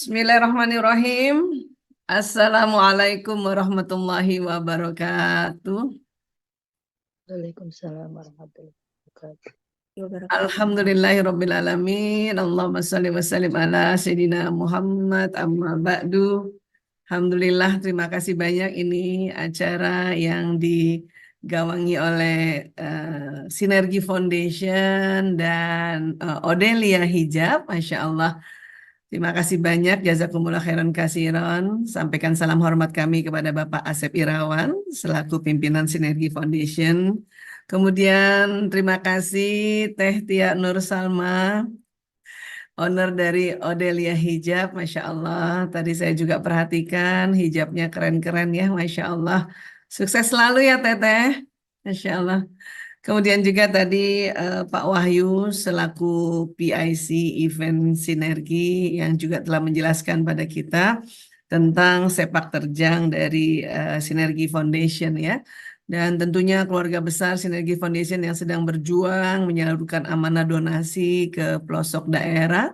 Bismillahirrahmanirrahim. Assalamualaikum warahmatullahi wabarakatuh. Waalaikumsalam warahmatullahi wabarakatuh. Alhamdulillahirabbil alamin. Allahumma shalli wa sallim ala sayyidina Muhammad amma ba'du. Alhamdulillah, terima kasih banyak. Ini acara yang digawangi oleh Sinergi Foundation dan Odelia Hijab. Masya Allah. Terima kasih banyak, jazakumullah khairan kasiron. Sampaikan salam hormat kami kepada Bapak Asep Irawan selaku pimpinan Sinergi Foundation. Kemudian terima kasih Teh Tia Nur Salma, owner dari Odelia Hijab. Masya Allah, tadi saya juga perhatikan hijabnya keren-keren ya, Masya Allah. Sukses selalu ya Teteh, Masya Allah. Kemudian juga tadi Pak Wahyu selaku PIC Event Sinergi yang juga telah menjelaskan pada kita tentang sepak terjang dari Sinergi Foundation ya. Dan tentunya keluarga besar Sinergi Foundation yang sedang berjuang menyalurkan amanah donasi ke pelosok daerah.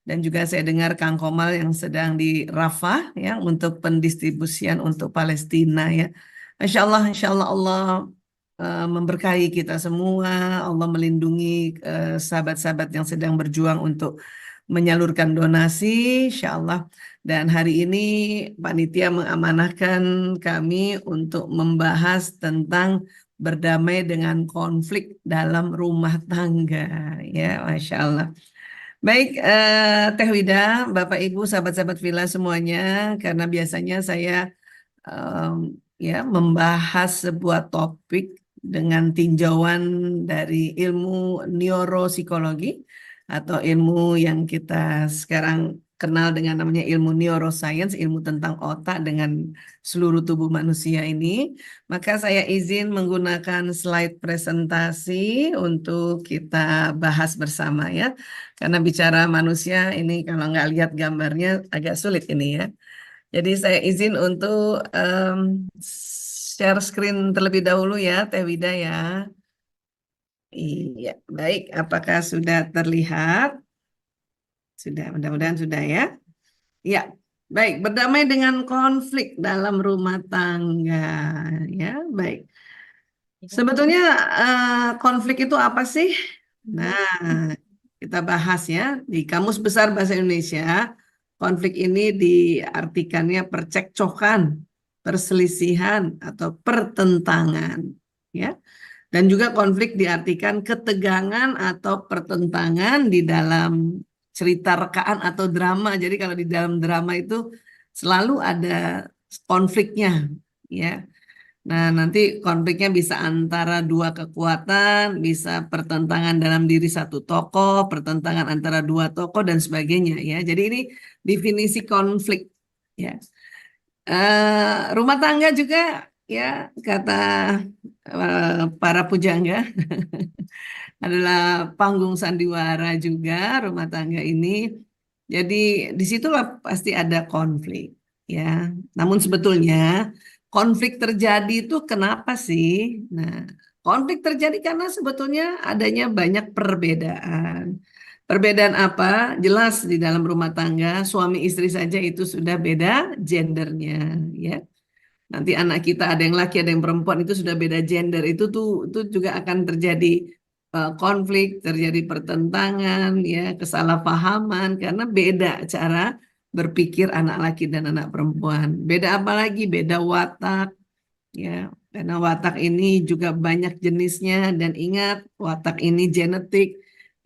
Dan juga saya dengar Kang Komal yang sedang di Rafah ya untuk pendistribusian untuk Palestina ya. Insya Allah Allah memberkahi kita semua, Allah melindungi sahabat-sahabat yang sedang berjuang untuk menyalurkan donasi, insya Allah. Dan hari ini panitia mengamanahkan kami untuk membahas tentang berdamai dengan konflik dalam rumah tangga, ya, Masya Allah. Baik, Teh Wida, Bapak Ibu, sahabat-sahabat Villa semuanya, karena biasanya saya em, ya membahas sebuah topik dengan tinjauan dari ilmu neuropsikologi atau ilmu yang kita sekarang kenal dengan namanya ilmu neuroscience, ilmu tentang otak dengan seluruh tubuh manusia ini. Maka saya izin menggunakan slide presentasi untuk kita bahas bersama ya. Karena bicara manusia ini kalau nggak lihat gambarnya agak sulit ini ya. Jadi saya izin untuk share screen terlebih dahulu ya, Teh Wida ya. Iya, baik. Apakah sudah terlihat? Sudah, mudah-mudahan sudah ya. Ya, baik. Berdamai dengan konflik dalam rumah tangga. Ya, baik. Sebetulnya konflik itu apa sih? Nah, kita bahas ya. Di Kamus Besar Bahasa Indonesia, konflik ini diartikannya percekcokan, perselisihan, atau pertentangan. Ya. Dan juga konflik diartikan ketegangan atau pertentangan di dalam cerita rekaan atau drama. Jadi kalau di dalam drama itu selalu ada konfliknya, ya. Nah, nanti konfliknya bisa antara dua kekuatan, bisa pertentangan dalam diri satu tokoh, pertentangan antara dua tokoh dan sebagainya ya. Jadi ini definisi konflik ya. Rumah tangga juga ya kata para pujangga adalah panggung sandiwara juga rumah tangga ini. Jadi disitulah pasti ada konflik ya. Namun sebetulnya konflik terjadi itu kenapa sih? Nah, konflik terjadi karena sebetulnya adanya banyak perbedaan. Perbedaan apa? Jelas di dalam rumah tangga suami istri saja itu sudah beda gendernya ya. Nanti anak kita ada yang laki, ada yang perempuan itu sudah beda gender. Itu juga akan terjadi konflik, terjadi pertentangan, ya, kesalahpahaman karena beda cara berpikir anak laki dan anak perempuan. Beda apa lagi? Beda watak, ya. Karena watak ini juga banyak jenisnya dan ingat watak ini genetik.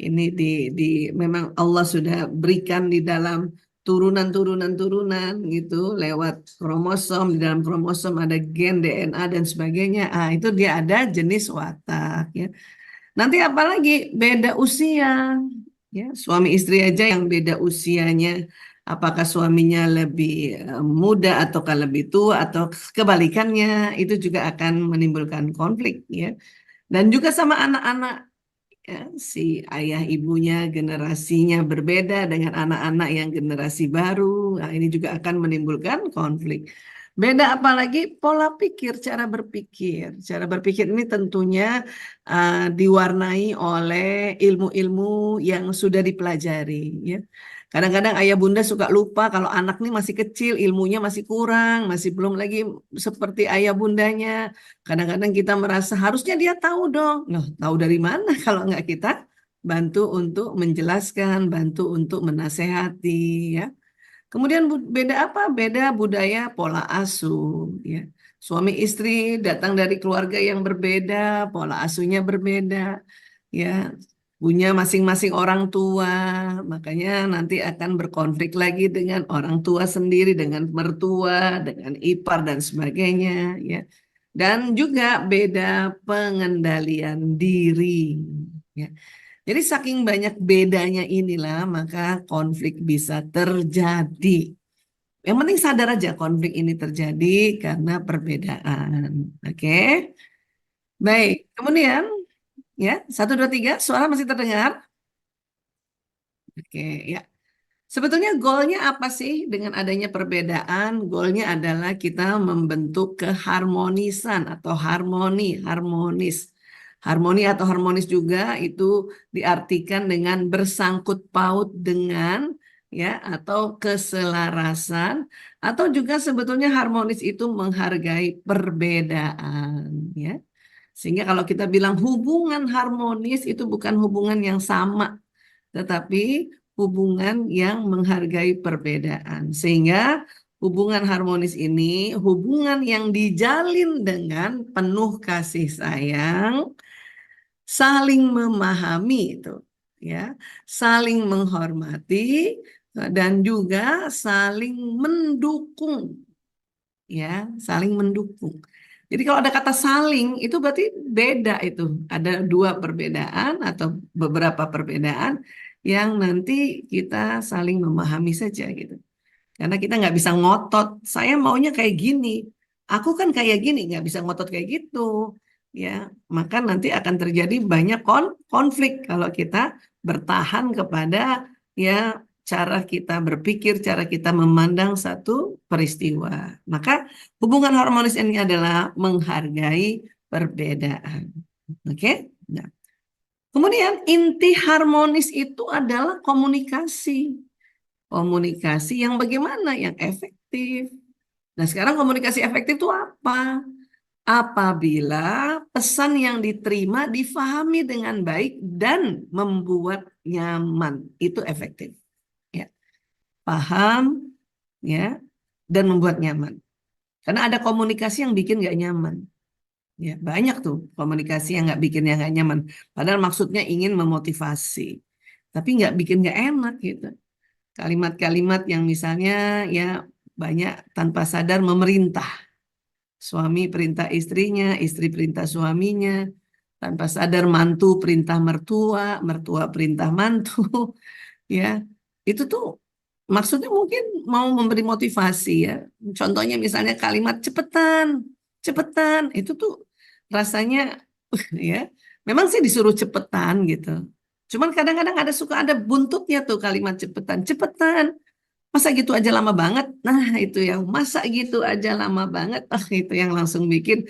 Ini di memang Allah sudah berikan di dalam turunan gitu lewat kromosom. Di dalam kromosom ada gen DNA dan sebagainya. Itu dia ada jenis watak ya. Nanti apalagi beda usia ya, suami istri aja yang beda usianya, apakah suaminya lebih muda ataukah lebih tua atau kebalikannya, itu juga akan menimbulkan konflik ya. Dan juga sama anak-anak ya, si ayah ibunya generasinya berbeda dengan anak-anak yang generasi baru. Nah, ini juga akan menimbulkan konflik. Beda apalagi pola pikir, cara berpikir. Cara berpikir ini tentunya diwarnai oleh ilmu-ilmu yang sudah dipelajari. Ya. Kadang-kadang ayah bunda suka lupa kalau anak nih masih kecil, ilmunya masih kurang, masih belum lagi seperti ayah bundanya. Kadang-kadang kita merasa harusnya dia tahu dong. Loh, tahu dari mana kalau nggak kita bantu untuk menjelaskan, bantu untuk menasehati, ya. Kemudian beda apa? Beda budaya pola asuh, ya. Suami istri datang dari keluarga yang berbeda, pola asuhnya berbeda, ya. Punya masing-masing orang tua, makanya nanti akan berkonflik lagi dengan orang tua sendiri, dengan mertua, dengan ipar dan sebagainya, ya. Dan juga beda pengendalian diri, ya. Jadi saking banyak bedanya inilah maka konflik bisa terjadi. Yang penting sadar aja konflik ini terjadi karena perbedaan. Oke, baik. Kemudian ya, satu dua tiga, suara masih terdengar? Oke, ya. Sebetulnya goalnya apa sih dengan adanya perbedaan? Goalnya adalah kita membentuk keharmonisan atau harmonis. Harmoni atau harmonis juga itu diartikan dengan bersangkut paut dengan, ya, atau keselarasan, atau juga sebetulnya harmonis itu menghargai perbedaan, ya. Sehingga kalau kita bilang hubungan harmonis itu bukan hubungan yang sama, tetapi hubungan yang menghargai perbedaan. Sehingga hubungan harmonis ini hubungan yang dijalin dengan penuh kasih sayang, saling memahami itu, ya, saling menghormati dan juga saling mendukung, ya, saling mendukung. Jadi kalau ada kata saling itu berarti beda itu. Ada dua perbedaan atau beberapa perbedaan yang nanti kita saling memahami saja gitu. Karena kita nggak bisa ngotot, saya maunya kayak gini, aku kan kayak gini, nggak bisa ngotot kayak gitu. Ya, maka nanti akan terjadi banyak konflik kalau kita bertahan kepada ya cara kita berpikir, cara kita memandang satu peristiwa. Maka hubungan harmonis ini adalah menghargai perbedaan. Oke? Nah, kemudian inti harmonis itu adalah komunikasi. Komunikasi yang bagaimana? Yang efektif. Nah, sekarang komunikasi efektif itu apa? Apabila pesan yang diterima difahami dengan baik dan membuat nyaman, itu efektif. Ya, paham, ya, dan membuat nyaman. Karena ada komunikasi yang bikin nggak nyaman. Ya, banyak tuh komunikasi yang nggak bikin yang nggak nyaman. Padahal maksudnya ingin memotivasi, tapi nggak bikin nggak enak gitu. Kalimat-kalimat yang misalnya ya banyak tanpa sadar memerintah. Suami perintah istrinya, istri perintah suaminya, tanpa sadar mantu perintah mertua, mertua perintah mantu, ya. Itu tuh maksudnya mungkin mau memberi motivasi ya. Contohnya misalnya kalimat cepetan, cepetan, itu tuh rasanya ya, memang sih disuruh cepetan gitu. Cuman kadang-kadang suka ada buntutnya tuh kalimat cepetan, cepetan. Masa gitu aja lama banget? Nah, itu yang masa gitu aja lama banget. Ah, itu yang langsung bikin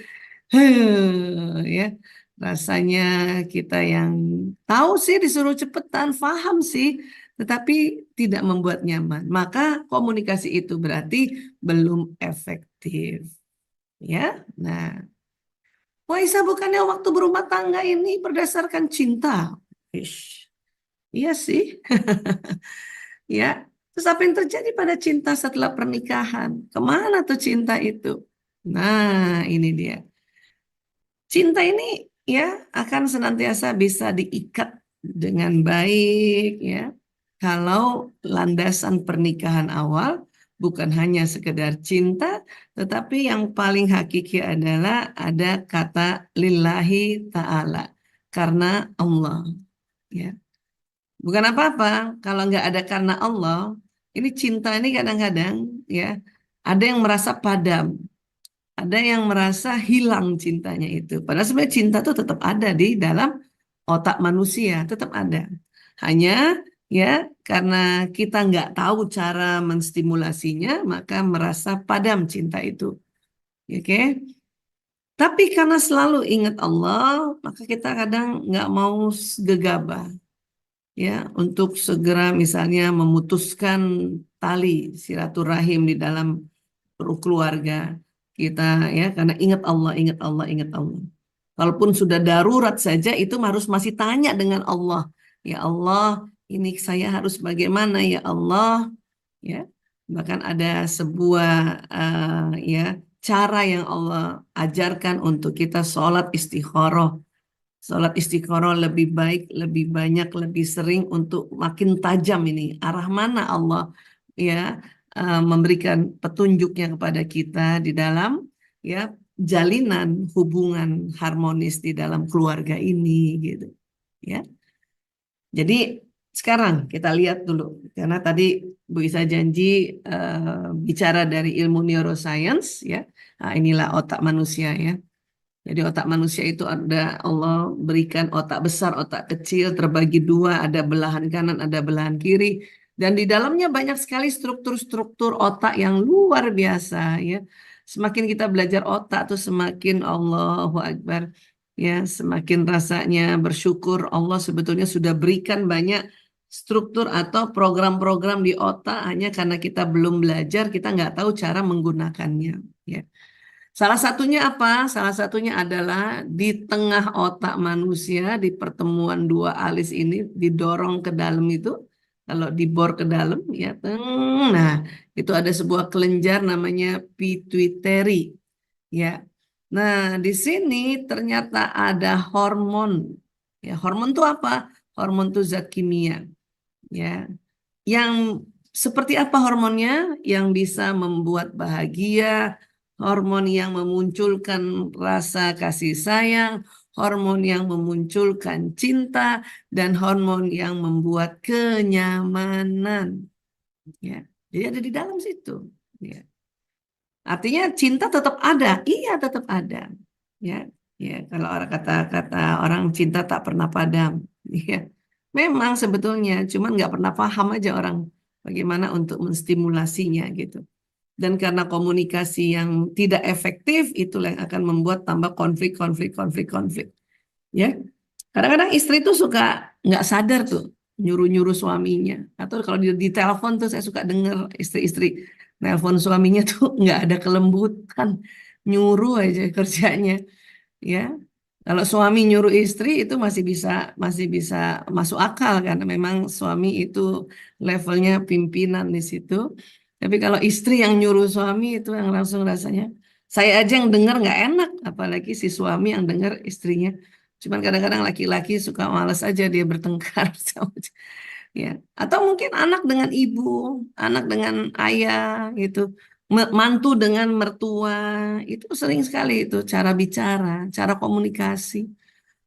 ya. Rasanya kita yang tahu sih disuruh cepetan, paham sih, tetapi tidak membuat nyaman. Maka komunikasi itu berarti belum efektif. Ya. Nah, Waisa bukannya waktu berumah tangga ini berdasarkan cinta. Ish, iya sih. Ya, terus apa yang terjadi pada cinta setelah pernikahan? Kemana tuh cinta itu? Nah, ini dia. Cinta ini ya akan senantiasa bisa diikat dengan baik ya. Kalau landasan pernikahan awal bukan hanya sekedar cinta, tetapi yang paling hakiki adalah ada kata lillahi ta'ala. Karena Allah. Ya. Bukan apa-apa, kalau nggak ada karena Allah, ini cinta ini kadang-kadang ya ada yang merasa padam, ada yang merasa hilang cintanya itu. Padahal sebenarnya cinta itu tetap ada di dalam otak manusia, tetap ada. Hanya ya, karena kita nggak tahu cara menstimulasinya, maka merasa padam cinta itu. Oke? Tapi karena selalu ingat Allah, maka kita kadang nggak mau gegabah, ya, untuk segera misalnya memutuskan tali silaturahim di dalam keluarga kita, ya, karena ingat Allah, ingat Allah, ingat Allah. Walaupun sudah darurat saja itu harus masih tanya dengan Allah. Ya Allah, ini saya harus bagaimana ya Allah, ya. Bahkan ada sebuah ya cara yang Allah ajarkan untuk kita sholat istikharah. Sholat istikharah lebih baik, lebih banyak, lebih sering untuk makin tajam ini. Arah mana Allah ya memberikan petunjuknya kepada kita di dalam ya jalinan hubungan harmonis di dalam keluarga ini gitu. Ya. Jadi sekarang kita lihat dulu karena tadi Bu Isa janji bicara dari ilmu neuroscience ya. Nah, inilah otak manusia ya. Jadi otak manusia itu ada Allah berikan otak besar, otak kecil terbagi dua, ada belahan kanan, ada belahan kiri. Dan di dalamnya banyak sekali struktur-struktur otak yang luar biasa ya. Semakin kita belajar otak tuh semakin Allahu Akbar ya, semakin rasanya bersyukur Allah sebetulnya sudah berikan banyak struktur atau program-program di otak hanya karena kita belum belajar, kita nggak tahu cara menggunakannya ya. Salah satunya apa? Salah satunya adalah di tengah otak manusia, di pertemuan dua alis ini, didorong ke dalam itu, kalau dibor ke dalam, ya, nah, itu ada sebuah kelenjar namanya pituitary, ya. Nah, di sini ternyata ada hormon. Ya, hormon itu apa? Hormon itu zat kimia, ya. Yang seperti apa hormonnya? Yang bisa membuat bahagia, hormon yang memunculkan rasa kasih sayang, hormon yang memunculkan cinta, dan hormon yang membuat kenyamanan. Ya, jadi ada di dalam situ. Ya. Artinya cinta tetap ada, iya tetap ada. Ya, ya kalau orang kata-kata orang cinta tak pernah padam. Ya, memang sebetulnya, cuman nggak pernah paham aja orang bagaimana untuk menstimulasinya gitu. Dan karena komunikasi yang tidak efektif, itulah yang akan membuat tambah konflik. Ya, kadang-kadang istri tuh suka nggak sadar tuh nyuruh-nyuruh suaminya. Atau kalau di telepon tuh saya suka dengar istri-istri nelpon suaminya tuh nggak ada kelembutan, nyuruh aja kerjanya. Ya, kalau suami nyuruh istri itu masih bisa masuk akal karena memang suami itu levelnya pimpinan di situ. Tapi kalau istri yang nyuruh suami itu yang langsung rasanya saya aja yang dengar nggak enak, apalagi si suami yang dengar istrinya. Cuman kadang-kadang laki-laki suka malas aja dia bertengkar ya. Atau mungkin anak dengan ibu, anak dengan ayah gitu, mantu dengan mertua, itu sering sekali itu cara bicara, cara komunikasi.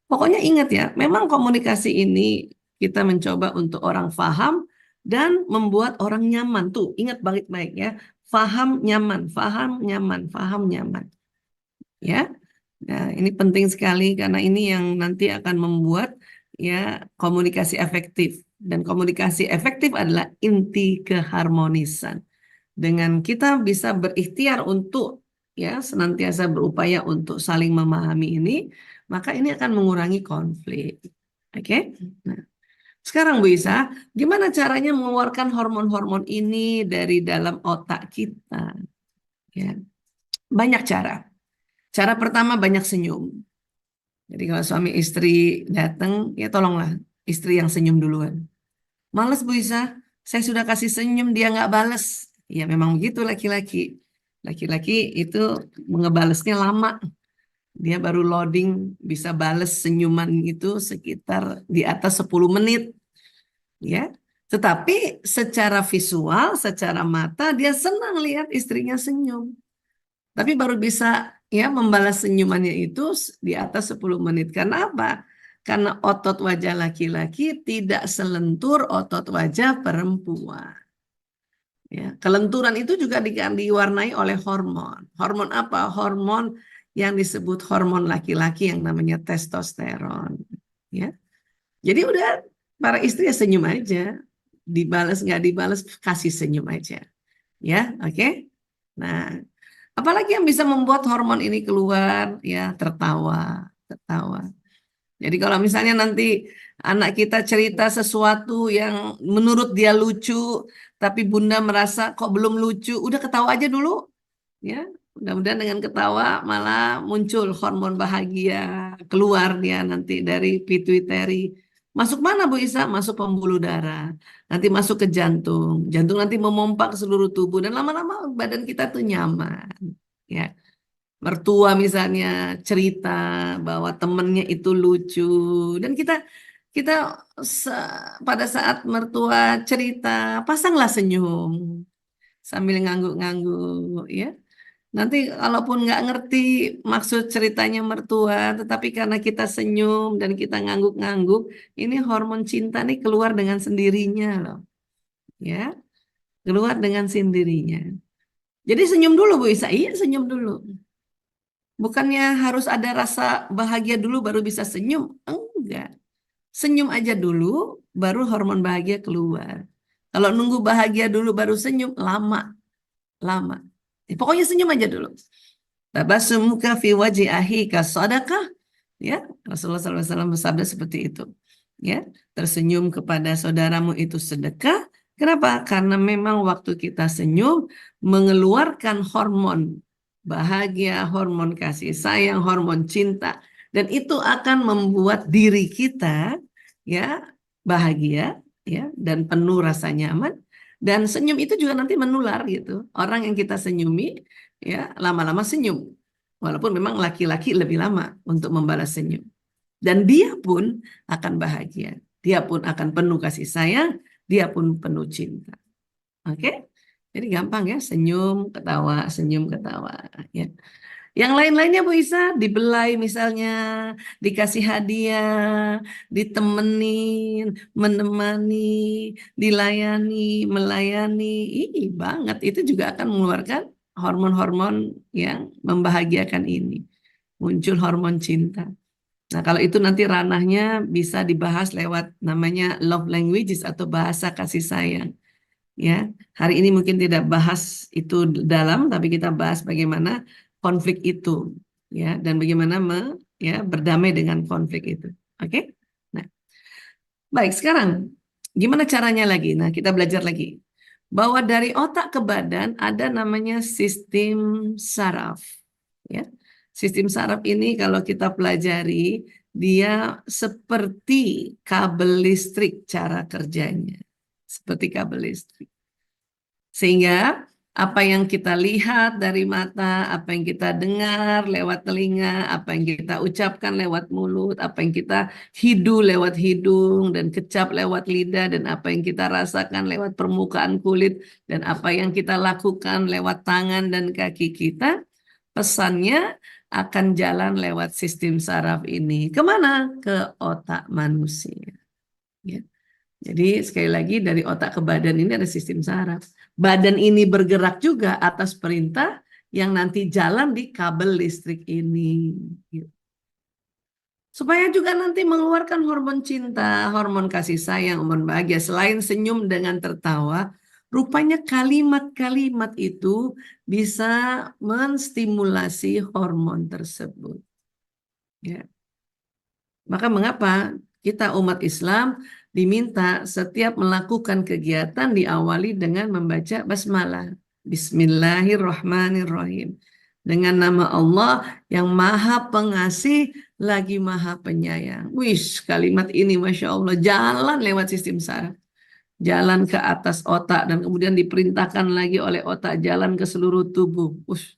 Pokoknya ingat ya, memang komunikasi ini kita mencoba untuk orang paham dan membuat orang nyaman. Tuh, ingat baik-baik ya. Faham nyaman, faham nyaman, faham nyaman. Ya. Nah, ini penting sekali karena ini yang nanti akan membuat ya komunikasi efektif. Dan komunikasi efektif adalah inti keharmonisan. Dengan kita bisa berikhtiar untuk ya senantiasa berupaya untuk saling memahami ini, maka ini akan mengurangi konflik. Oke? Nah, sekarang Bu Isa, gimana caranya mengeluarkan hormon-hormon ini dari dalam otak kita? Ya, banyak cara. Cara pertama banyak senyum. Jadi kalau suami istri datang, ya tolonglah istri yang senyum duluan. Males Bu Isa, saya sudah kasih senyum dia nggak bales. Ya memang begitu laki-laki. Laki-laki itu ngebalesnya lama. Dia baru loading bisa bales senyuman itu sekitar di atas 10 menit. Ya. Tetapi secara visual, secara mata dia senang lihat istrinya senyum. Tapi baru bisa ya membalas senyumannya itu di atas 10 menit. Karena apa? Karena otot wajah laki-laki tidak selentur otot wajah perempuan. Ya, kelenturan itu juga diwarnai oleh hormon. Hormon apa? Hormon yang disebut hormon laki-laki yang namanya testosteron. Ya, jadi udah para istri ya senyum aja. dibalas nggak dibalas, kasih senyum aja. Ya, oke. Nah, apalagi yang bisa membuat hormon ini keluar? Ya, tertawa, tertawa. Jadi kalau misalnya nanti anak kita cerita sesuatu yang menurut dia lucu, tapi bunda merasa kok belum lucu, udah ketawa aja dulu. Ya, mudah-mudahan dengan ketawa malah muncul hormon bahagia, keluar dia nanti dari pituitary. Masuk mana Bu Isa? Masuk pembuluh darah. Nanti masuk ke jantung. Jantung nanti memompa ke seluruh tubuh dan lama-lama badan kita tuh nyaman. Ya, mertua misalnya cerita bahwa temennya itu lucu dan kita kita pada saat mertua cerita pasanglah senyum sambil ngangguk-ngangguk ya. Nanti kalaupun nggak ngerti maksud ceritanya mertua, tetapi karena kita senyum dan kita ngangguk-ngangguk, ini hormon cinta nih keluar dengan sendirinya loh, ya, keluar dengan sendirinya. Jadi senyum dulu Bu Isa, iya senyum dulu. Bukannya harus ada rasa bahagia dulu baru bisa senyum, enggak. Senyum aja dulu, baru hormon bahagia keluar. Kalau nunggu bahagia dulu baru senyum, lama, lama. Pokoknya senyum aja dulu. Tabassumuka fi wajhi akhika sadaqah. Ya, Rasulullah SAW bersabda seperti itu. Ya, tersenyum kepada saudaramu itu sedekah. Kenapa? Karena memang waktu kita senyum mengeluarkan hormon bahagia, hormon kasih sayang, hormon cinta, dan itu akan membuat diri kita ya bahagia ya dan penuh rasa nyaman. Dan senyum itu juga nanti menular gitu. Orang yang kita senyumi ya lama-lama senyum. Walaupun memang laki-laki lebih lama untuk membalas senyum. Dan dia pun akan bahagia. Dia pun akan penuh kasih sayang. Dia pun penuh cinta. Oke? Jadi gampang ya, senyum, ketawa. Ya. Yang lain-lainnya Bu Isa, dibelai misalnya, dikasih hadiah, ditemenin, menemani, dilayani, melayani. Ih, banget. Itu juga akan mengeluarkan hormon-hormon yang membahagiakan ini. Muncul hormon cinta. Nah, kalau itu nanti ranahnya bisa dibahas lewat namanya love languages atau bahasa kasih sayang. Ya, hari ini mungkin tidak bahas itu dalam, tapi kita bahas bagaimana konflik itu, ya, dan bagaimana ya berdamai dengan konflik itu. Oke? Nah, baik. Sekarang, gimana caranya lagi? Nah, kita belajar lagi bahwa dari otak ke badan ada namanya sistem saraf. Ya, sistem saraf ini kalau kita pelajari, dia seperti kabel listrik cara kerjanya, seperti kabel listrik. Sehingga apa yang kita lihat dari mata, apa yang kita dengar lewat telinga, apa yang kita ucapkan lewat mulut, apa yang kita hidu lewat hidung, dan kecap lewat lidah, dan apa yang kita rasakan lewat permukaan kulit, dan apa yang kita lakukan lewat tangan dan kaki kita, pesannya akan jalan lewat sistem saraf ini. Kemana? Ke otak manusia. Ya. Jadi sekali lagi dari otak ke badan ini ada sistem saraf. Badan ini bergerak juga atas perintah yang nanti jalan di kabel listrik ini. Supaya juga nanti mengeluarkan hormon cinta, hormon kasih sayang, hormon bahagia. Selain senyum dengan tertawa, rupanya kalimat-kalimat itu bisa menstimulasi hormon tersebut. Ya. Maka mengapa kita umat Islam diminta setiap melakukan kegiatan diawali dengan membaca basmalah. Bismillahirrahmanirrahim. Dengan nama Allah yang maha pengasih lagi maha penyayang. Wish, kalimat ini Masya Allah jalan lewat sistem saraf. Jalan ke atas otak dan kemudian diperintahkan lagi oleh otak jalan ke seluruh tubuh. Wish,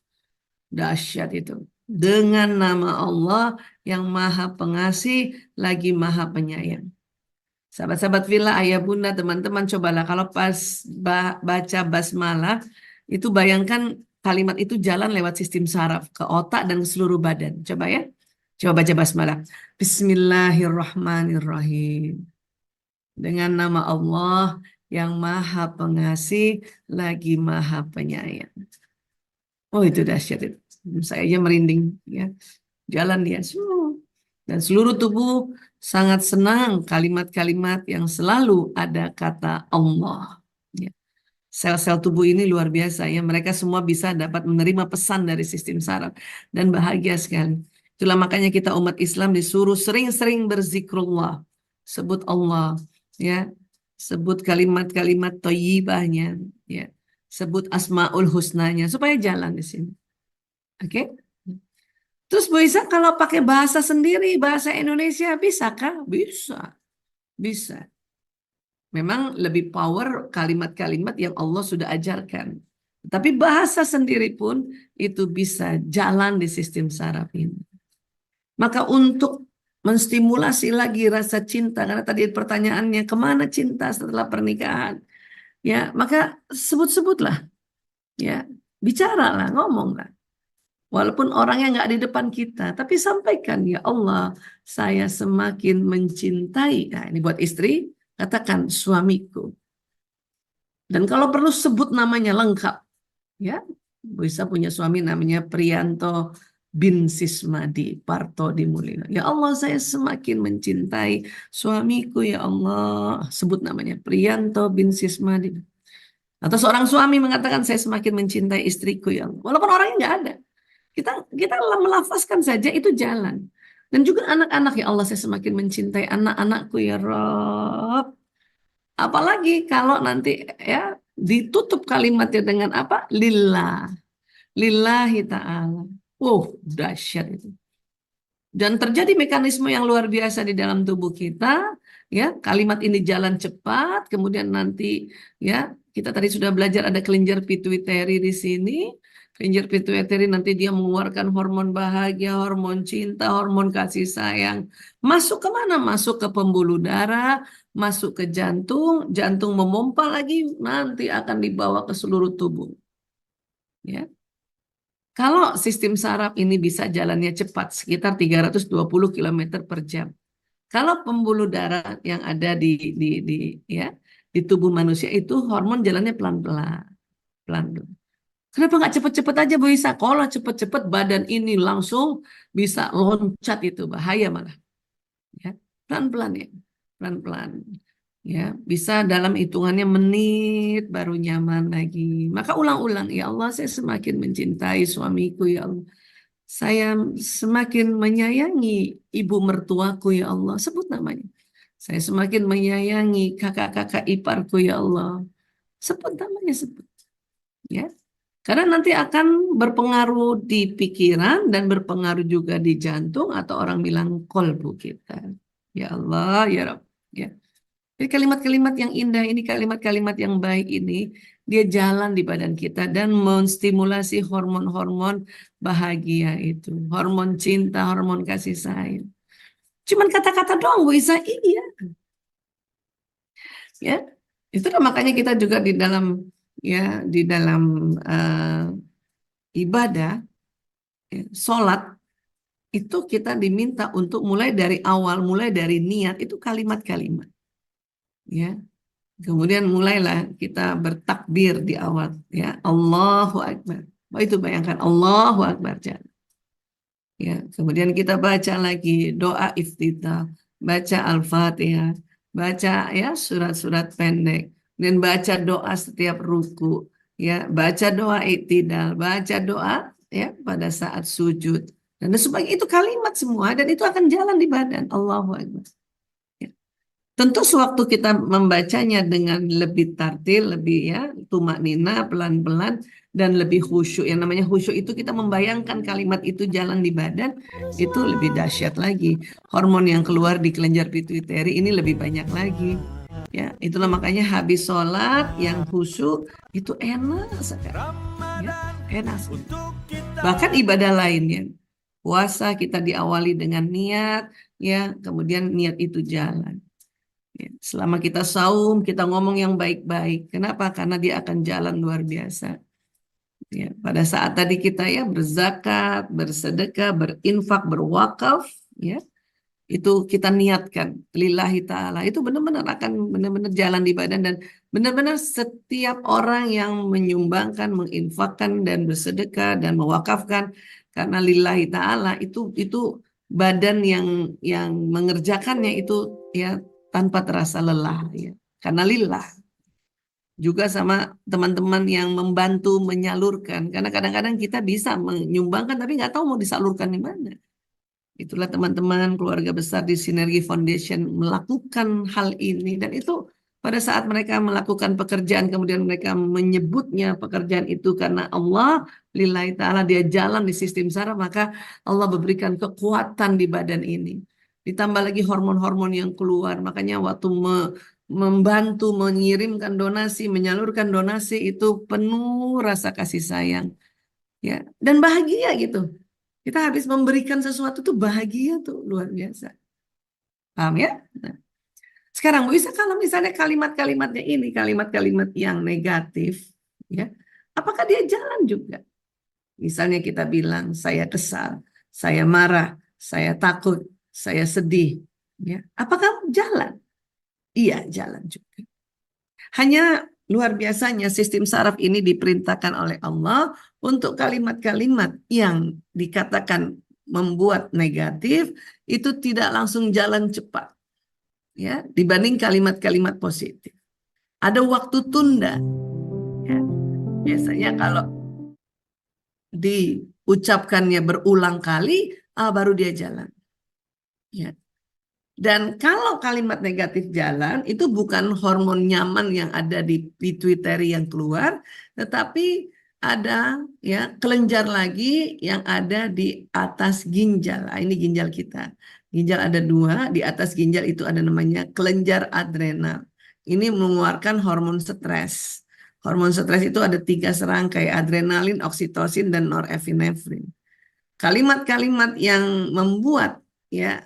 dahsyat itu. Dengan nama Allah yang maha pengasih lagi maha penyayang. Sahabat-sahabat Villa, ayah bunda, teman-teman, cobalah kalau pas baca basmalah, itu bayangkan kalimat itu jalan lewat sistem saraf ke otak dan ke seluruh badan. Coba ya. Coba baca basmalah. Bismillahirrahmanirrahim. Dengan nama Allah yang maha pengasih lagi maha penyayang. Oh itu dahsyat itu. Saya aja merinding ya. Jalan dia. Dan seluruh tubuh sangat senang kalimat-kalimat yang selalu ada kata Allah. Ya. Sel-sel tubuh ini luar biasa ya. Mereka semua bisa dapat menerima pesan dari sistem saraf dan bahagia sekali. Itulah makanya kita umat Islam disuruh sering-sering berzikrullah. Sebut Allah, ya. Sebut kalimat-kalimat thayyibahnya, ya. Sebut asmaul husnanya supaya jalan di sini. Oke? Terus Bu Isa kalau pakai bahasa sendiri, bahasa Indonesia bisakah? Bisa, bisa. Memang lebih power kalimat-kalimat yang Allah sudah ajarkan. Tapi bahasa sendiri pun itu bisa jalan di sistem saraf ini. Maka untuk menstimulasi lagi rasa cinta, karena tadi pertanyaannya kemana cinta setelah pernikahan, ya maka sebut-sebutlah, ya bicaralah, ngomonglah. Walaupun orangnya nggak di depan kita, tapi sampaikan, ya Allah, saya semakin mencintai. Nah, ini buat istri, katakan suamiku. Dan kalau perlu sebut namanya lengkap, ya bisa punya suami namanya Priyanto bin Sismadi Parto di Mulyo. Ya Allah, saya semakin mencintai suamiku, ya Allah. Sebut namanya Priyanto bin Sismadi. Atau seorang suami mengatakan saya semakin mencintai istriku, ya Allah. Walaupun orangnya nggak ada. Kita melafazkan saja itu jalan. Dan juga anak-anak, ya Allah, saya semakin mencintai anak-anakku, ya Rob. Apalagi kalau nanti ya ditutup kalimatnya dengan apa? Lillah. Lillahi ta'ala. Dahsyat itu. Dan terjadi mekanisme yang luar biasa di dalam tubuh kita, ya. Kalimat ini jalan cepat, kemudian nanti ya kita tadi sudah belajar ada kelenjar pituitari di sini. Kelenjar pituitari nanti dia mengeluarkan hormon bahagia, hormon cinta, hormon kasih sayang. Masuk ke mana? Masuk ke pembuluh darah, masuk ke jantung, jantung memompa lagi, nanti akan dibawa ke seluruh tubuh. Ya. Kalau sistem saraf ini bisa jalannya cepat, sekitar 320 km per jam. Kalau pembuluh darah yang ada ya di tubuh manusia itu hormon jalannya pelan-pelan, pelan-pelan. Kenapa nggak cepet-cepet aja Bu Isa? Kalau cepet-cepet badan ini langsung bisa loncat, itu bahaya malah. Ya, pelan-pelan ya, pelan-pelan. Ya, bisa dalam hitungannya menit baru nyaman lagi. Maka ulang-ulang, ya Allah, saya semakin mencintai suamiku, ya Allah. Saya semakin menyayangi ibu mertuaku, ya Allah. Sebut namanya. Saya semakin menyayangi kakak-kakak iparku, ya Allah. Sebut namanya, sebut. Ya. Karena nanti akan berpengaruh di pikiran dan berpengaruh juga di jantung atau orang bilang kolbu kita. Ya Allah, ya Rabb. Ya. Jadi kalimat-kalimat yang indah ini, kalimat-kalimat yang baik ini, dia jalan di badan kita dan menstimulasi hormon-hormon bahagia itu. Hormon cinta, hormon kasih sayang. Cuman kata-kata doang Bu Isa, iya. Ya, itulah makanya kita juga di dalam ibadah, ya, sholat, itu kita diminta untuk mulai dari awal, mulai dari niat, itu kalimat-kalimat. Ya. Kemudian mulailah kita bertakbir di awal, ya, Allahu Akbar. Itu bayangkan Allahu Akbar. Ya, kemudian kita baca lagi doa iftitah, baca Al-Fatihah, baca ya surat-surat pendek, dan baca doa setiap ruku, ya, baca doa iktidal, baca doa ya pada saat sujud. Dan sebagainya itu kalimat semua dan itu akan jalan di badan. Allahu Akbar. Tentu sewaktu kita membacanya dengan lebih tartil, lebih ya tumak nina, pelan-pelan, dan lebih khusyuk. Yang namanya khusyuk itu kita membayangkan kalimat itu jalan di badan, itu lebih dahsyat lagi. Hormon yang keluar di kelenjar pituitari ini lebih banyak lagi. Ya, itulah makanya habis sholat yang khusyuk itu enak sekali. Ya, enak sekali. Bahkan ibadah lainnya, puasa kita diawali dengan niat, ya, kemudian niat itu jalan. Selama kita saum, kita ngomong yang baik-baik. Kenapa? Karena dia akan jalan luar biasa. Ya, pada saat tadi kita ya berzakat, bersedekah, berinfak, berwakaf, ya, itu kita niatkan lillahi ta'ala. Itu benar-benar akan benar-benar jalan di badan dan benar-benar setiap orang yang menyumbangkan, menginfakkan dan bersedekah dan mewakafkan karena lillahi ta'ala itu badan yang mengerjakannya itu ya tanpa terasa lelah ya. Karena lillah. Juga sama teman-teman yang membantu menyalurkan. Karena kadang-kadang kita bisa menyumbangkan tapi nggak tahu mau disalurkan di mana. Itulah teman-teman keluarga besar di Sinergi Foundation melakukan hal ini. Dan itu pada saat mereka melakukan pekerjaan, kemudian mereka menyebutnya pekerjaan itu karena Allah, lillahi ta'ala, dia jalan di sistem saraf, maka Allah memberikan kekuatan di badan ini. Ditambah lagi hormon-hormon yang keluar. Makanya waktu membantu, mengirimkan donasi, menyalurkan donasi itu penuh rasa kasih sayang. Ya, dan bahagia gitu. Kita habis memberikan sesuatu tuh bahagia tuh luar biasa. Paham ya? Nah, sekarang Bu Isa kalau misalnya kalimat-kalimatnya ini kalimat-kalimat yang negatif, ya, apakah dia jalan juga? Misalnya kita bilang saya kesal, saya marah, saya takut, saya sedih, ya. Apakah jalan? Iya, jalan juga. Hanya luar biasanya sistem saraf ini diperintahkan oleh Allah untuk kalimat-kalimat yang dikatakan membuat negatif itu tidak langsung jalan cepat ya dibanding kalimat-kalimat positif. Ada waktu tunda. Ya. Biasanya kalau diucapkannya berulang kali, baru dia jalan. Ya. Dan kalau kalimat negatif jalan, itu bukan hormon nyaman yang ada di pituitary yang keluar, tetapi ada ya kelenjar lagi yang ada di atas ginjal. Ini ginjal kita. Ginjal ada dua, di atas ginjal itu ada namanya kelenjar adrenal. Ini mengeluarkan hormon stres. Hormon stres itu ada 3 serangkai, adrenalin, oksitosin, dan norepinefrin. Kalimat-kalimat yang membuat ya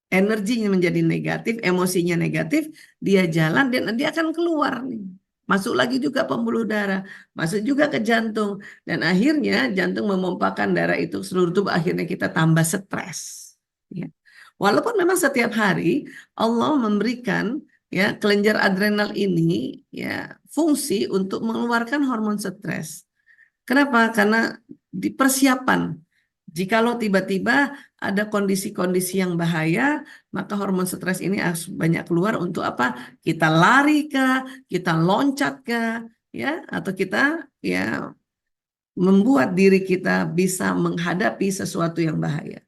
energinya menjadi negatif, emosinya negatif, dia jalan dan dia akan keluar nih. Masuk lagi juga pembuluh darah, masuk juga ke jantung dan akhirnya jantung memompakan darah itu ke seluruh tubuh, akhirnya kita tambah stres. Ya. Walaupun memang setiap hari Allah memberikan ya kelenjar adrenal ini ya fungsi untuk mengeluarkan hormon stres. Kenapa? Karena di persiapan. Jikalau tiba-tiba ada kondisi-kondisi yang bahaya, maka hormon stres ini harus banyak keluar untuk apa? Kita lari kah, kita loncat kah, ya, atau kita ya membuat diri kita bisa menghadapi sesuatu yang bahaya.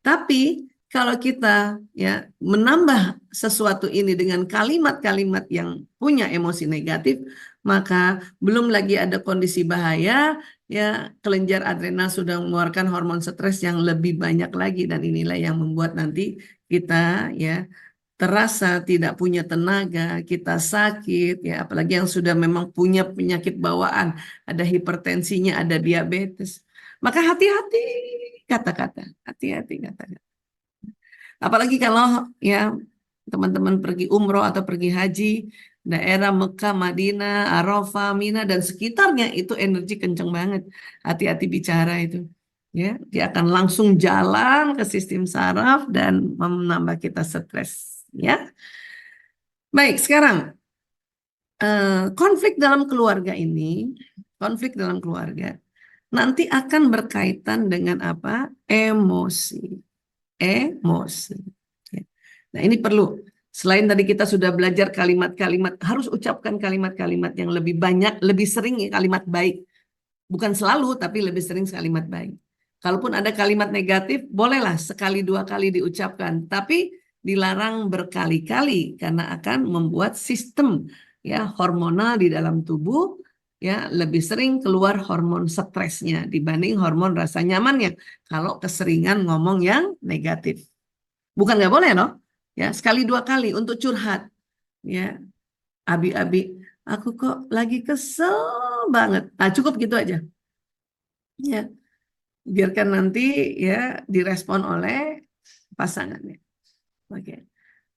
Tapi kalau kita ya menambah sesuatu ini dengan kalimat-kalimat yang punya emosi negatif, maka belum lagi ada kondisi bahaya, ya kelenjar adrenal sudah mengeluarkan hormon stres yang lebih banyak lagi dan inilah yang membuat nanti kita ya terasa tidak punya tenaga, kita sakit ya apalagi yang sudah memang punya penyakit bawaan, ada hipertensinya, ada diabetes. Maka hati-hati kata-kata, hati-hati kata-kata. Apalagi kalau ya teman-teman pergi umroh atau pergi haji, daerah Mekah, Madinah, Arafah, Mina dan sekitarnya itu energi kenceng banget. Hati-hati bicara itu. Ya, dia akan langsung jalan ke sistem saraf dan menambah kita stres. Ya, baik. Sekarang konflik dalam keluarga ini, konflik dalam keluarga nanti akan berkaitan dengan apa? Emosi. Emosi. Ya. Nah, ini perlu. Selain tadi kita sudah belajar kalimat-kalimat, harus ucapkan kalimat-kalimat yang lebih banyak, lebih sering ya, kalimat baik. Bukan selalu, tapi lebih sering kalimat baik. Kalaupun ada kalimat negatif, bolehlah sekali dua kali diucapkan, tapi dilarang berkali-kali karena akan membuat sistem ya hormonal di dalam tubuh ya lebih sering keluar hormon stresnya dibanding hormon rasa nyamannya kalau keseringan ngomong yang negatif. Bukan nggak boleh loh, ya sekali dua kali untuk curhat, ya abi-abi, aku kok lagi kesel banget. Nah cukup gitu aja, ya biarkan nanti ya direspon oleh pasangannya. Oke.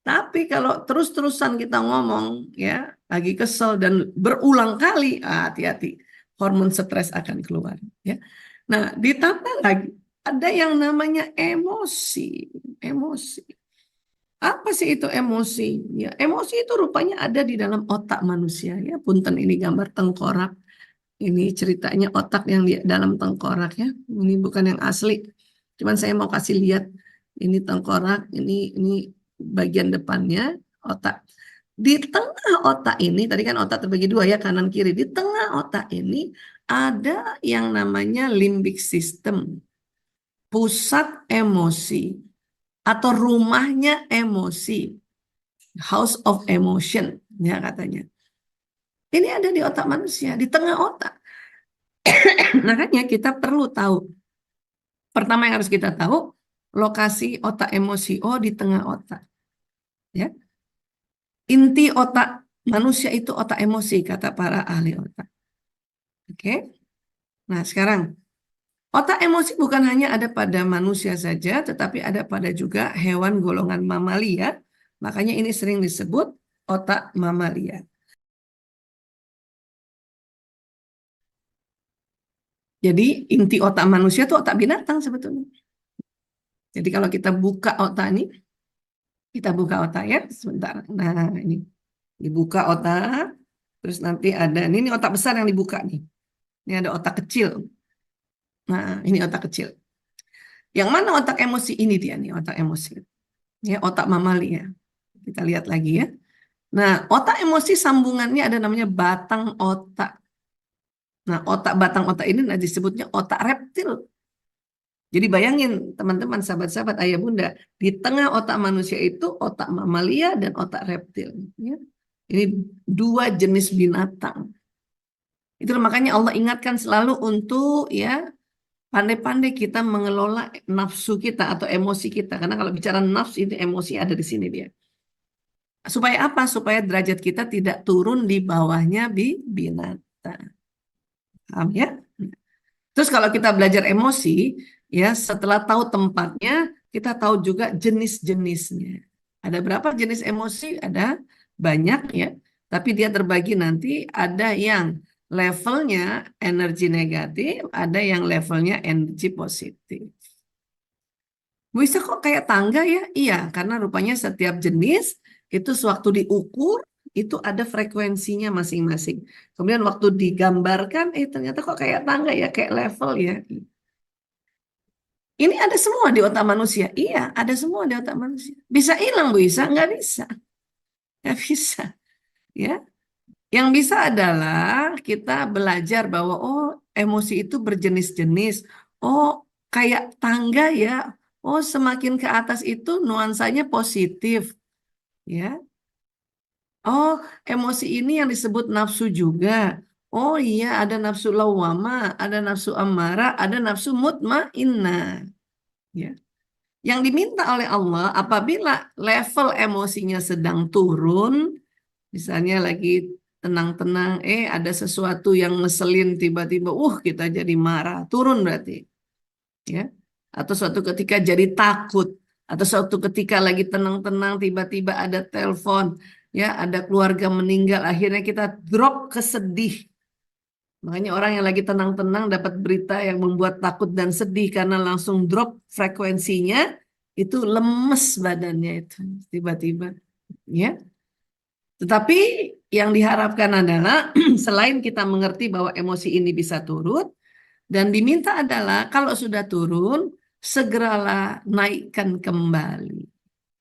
Tapi kalau terus-terusan kita ngomong, ya lagi kesel dan berulang kali, hati-hati, hormon stres akan keluar. Ya. Nah ditambah lagi ada yang namanya emosi, emosi. Apa sih itu emosi? Ya, emosi itu rupanya ada di dalam otak manusia. Ya, punten ini gambar tengkorak. Ini ceritanya otak yang di dalam tengkorak ya. Ini bukan yang asli. Cuman saya mau kasih lihat ini tengkorak, ini bagian depannya otak. Di tengah otak ini, tadi kan otak terbagi dua ya, kanan kiri. Di tengah otak ini ada yang namanya limbic system, pusat emosi atau rumahnya emosi, house of emotion ya katanya. Ini ada di otak manusia, di tengah otak. Makanya kita perlu tahu. Pertama yang harus kita tahu, lokasi otak emosi. Oh, di tengah otak. Ya. Inti otak manusia itu otak emosi, kata para ahli otak. Oke. Nah, sekarang otak emosi bukan hanya ada pada manusia saja, tetapi ada pada juga hewan golongan mamalia. Makanya ini sering disebut otak mamalia. Jadi inti otak manusia itu otak binatang sebetulnya. Jadi kalau kita buka otak ini, kita buka otak ya, sebentar. Nah, ini dibuka otak, terus nanti ada, ini otak besar yang dibuka nih. Ini ada otak kecil. Nah, ini otak kecil. Yang mana otak emosi? Ini dia nih, otak emosi. Ya, otak mamalia. Kita lihat lagi ya. Nah, otak emosi sambungannya ada namanya batang otak. Nah, otak batang otak ini disebutnya otak reptil. Jadi bayangin teman-teman, sahabat-sahabat, ayah bunda, di tengah otak manusia itu otak mamalia dan otak reptil. Ya. Ini dua jenis binatang. Itu makanya Allah ingatkan selalu untuk ya pandai-pandai kita mengelola nafsu kita atau emosi kita. Karena kalau bicara nafsu itu emosi ada di sini dia. Supaya apa? Supaya derajat kita tidak turun di bawahnya binatang. Paham ya? Terus kalau kita belajar emosi, ya setelah tahu tempatnya, kita tahu juga jenis-jenisnya. Ada berapa jenis emosi? Ada banyak ya. Tapi dia terbagi nanti ada yang levelnya energi negatif, ada yang levelnya energi positif. Bisa kok kayak tangga ya? Iya, karena rupanya setiap jenis itu sewaktu diukur itu ada frekuensinya masing-masing. Kemudian waktu digambarkan, ternyata kok kayak tangga ya, kayak level ya. Ini ada semua di otak manusia. Iya, ada semua di otak manusia. Bisa hilang, Bu Isa? Nggak bisa. Nggak bisa. Ya. Yang bisa adalah kita belajar bahwa oh emosi itu berjenis-jenis. Oh kayak tangga ya. Oh semakin ke atas itu nuansanya positif. Ya. Oh emosi ini yang disebut nafsu juga. Oh iya ada nafsu lawwama, ada nafsu amarah, ada nafsu mutmainnah. Ya. Yang diminta oleh Allah apabila level emosinya sedang turun, misalnya lagi tenang-tenang, ada sesuatu yang ngeselin tiba-tiba, kita jadi marah, turun berarti, ya. Atau suatu ketika jadi takut, atau suatu ketika lagi tenang-tenang tiba-tiba ada telepon, ya, ada keluarga meninggal, akhirnya kita drop ke sedih. Makanya orang yang lagi tenang-tenang dapat berita yang membuat takut dan sedih karena langsung drop frekuensinya, itu lemes badannya itu tiba-tiba, ya. Tetapi yang diharapkan adalah selain kita mengerti bahwa emosi ini bisa turun, dan diminta adalah kalau sudah turun, segeralah naikkan kembali.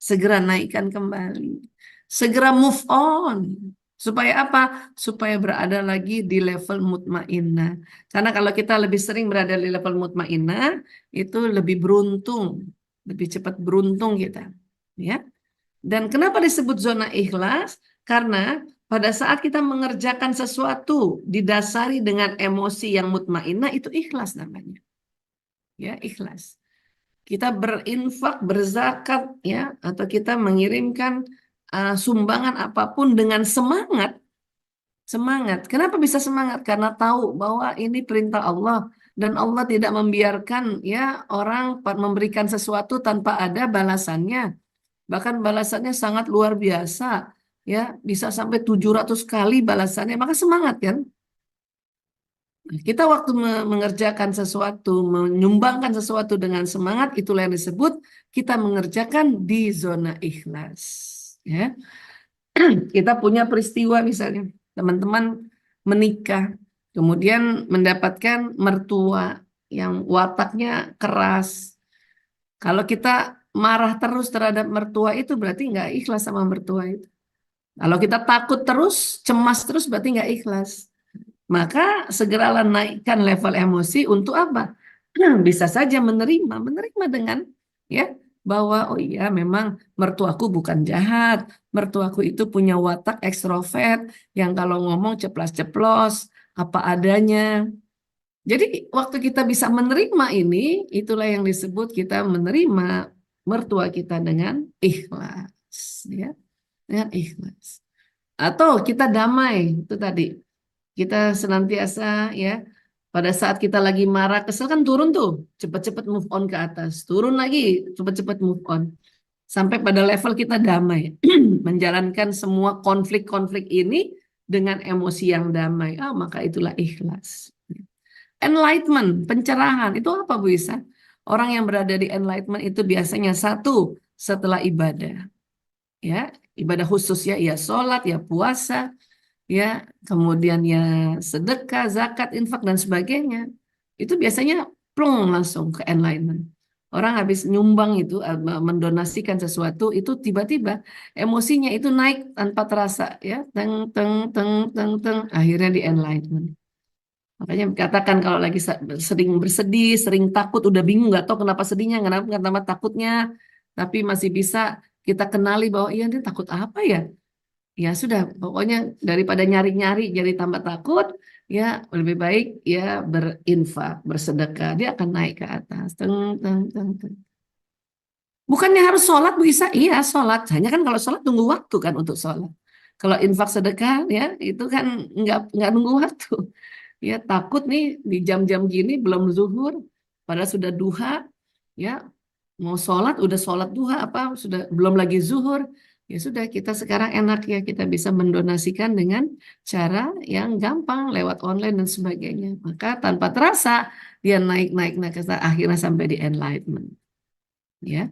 Segera naikkan kembali. Segera move on. Supaya apa? Supaya berada lagi di level mutmainnah. Karena kalau kita lebih sering berada di level mutmainnah, itu lebih beruntung. Lebih cepat beruntung kita. Ya. Dan kenapa disebut zona ikhlas? Karena pada saat kita mengerjakan sesuatu didasari dengan emosi yang mutmainnah, itu ikhlas namanya. Ya, ikhlas. Kita berinfak, berzakat ya, atau kita mengirimkan sumbangan apapun dengan semangat. Semangat. Kenapa bisa semangat? Karena tahu bahwa ini perintah Allah dan Allah tidak membiarkan ya orang memberikan sesuatu tanpa ada balasannya. Bahkan balasannya sangat luar biasa, ya, bisa sampai 700 kali balasannya, maka semangat kan? Kita waktu mengerjakan sesuatu, menyumbangkan sesuatu dengan semangat, itulah yang disebut kita mengerjakan di zona ikhlas. Ya. Kita punya peristiwa misalnya, teman-teman menikah, kemudian mendapatkan mertua yang wataknya keras. Kalau kita marah terus terhadap mertua itu berarti nggak ikhlas sama mertua itu. Kalau kita takut terus, cemas terus berarti nggak ikhlas. Maka segeralah naikkan level emosi untuk apa? Bisa saja menerima dengan ya bahwa oh iya memang mertuaku bukan jahat, mertuaku itu punya watak ekstrovert yang kalau ngomong ceplas-ceplos apa adanya. Jadi waktu kita bisa menerima ini, itulah yang disebut kita menerima mertua kita dengan ikhlas, ya, dengan ikhlas. Atau kita damai, itu tadi. Kita senantiasa ya pada saat kita lagi marah kesel kan turun tuh cepat-cepat move on ke atas, turun lagi cepat-cepat move on sampai pada level kita damai menjalankan semua konflik-konflik ini dengan emosi yang damai, maka itulah ikhlas. Enlightenment, pencerahan itu apa Bu Isa? Orang yang berada di enlightenment itu biasanya satu setelah ibadah, ya ibadah khusus ya sholat ya puasa ya, kemudian ya sedekah, zakat, infak dan sebagainya. Itu biasanya plong langsung ke enlightenment. Orang habis nyumbang itu mendonasikan sesuatu itu tiba-tiba emosinya itu naik tanpa terasa ya, teng teng teng teng teng akhirnya di enlightenment. Makanya katakan kalau lagi sering bersedih, sering takut, udah bingung nggak tahu kenapa sedihnya, kenapa takutnya, tapi masih bisa kita kenali bahwa iya dia takut apa ya? Ya sudah, pokoknya daripada nyari-nyari jadi tambah takut, ya lebih baik ya berinfak, bersedekah, dia akan naik ke atas. Teng, teng, teng, teng. Bukannya harus sholat Bu Isa? Iya sholat. Hanya kan kalau sholat tunggu waktu kan untuk sholat. Kalau infak sedekah ya itu kan nggak nunggu waktu. Ya takut nih di jam-jam gini belum zuhur, padahal sudah duha, ya mau sholat udah sholat duha apa sudah belum lagi zuhur. Ya sudah kita sekarang enak ya kita bisa mendonasikan dengan cara yang gampang lewat online dan sebagainya. Maka tanpa terasa dia naik akhirnya sampai di enlightenment. Ya,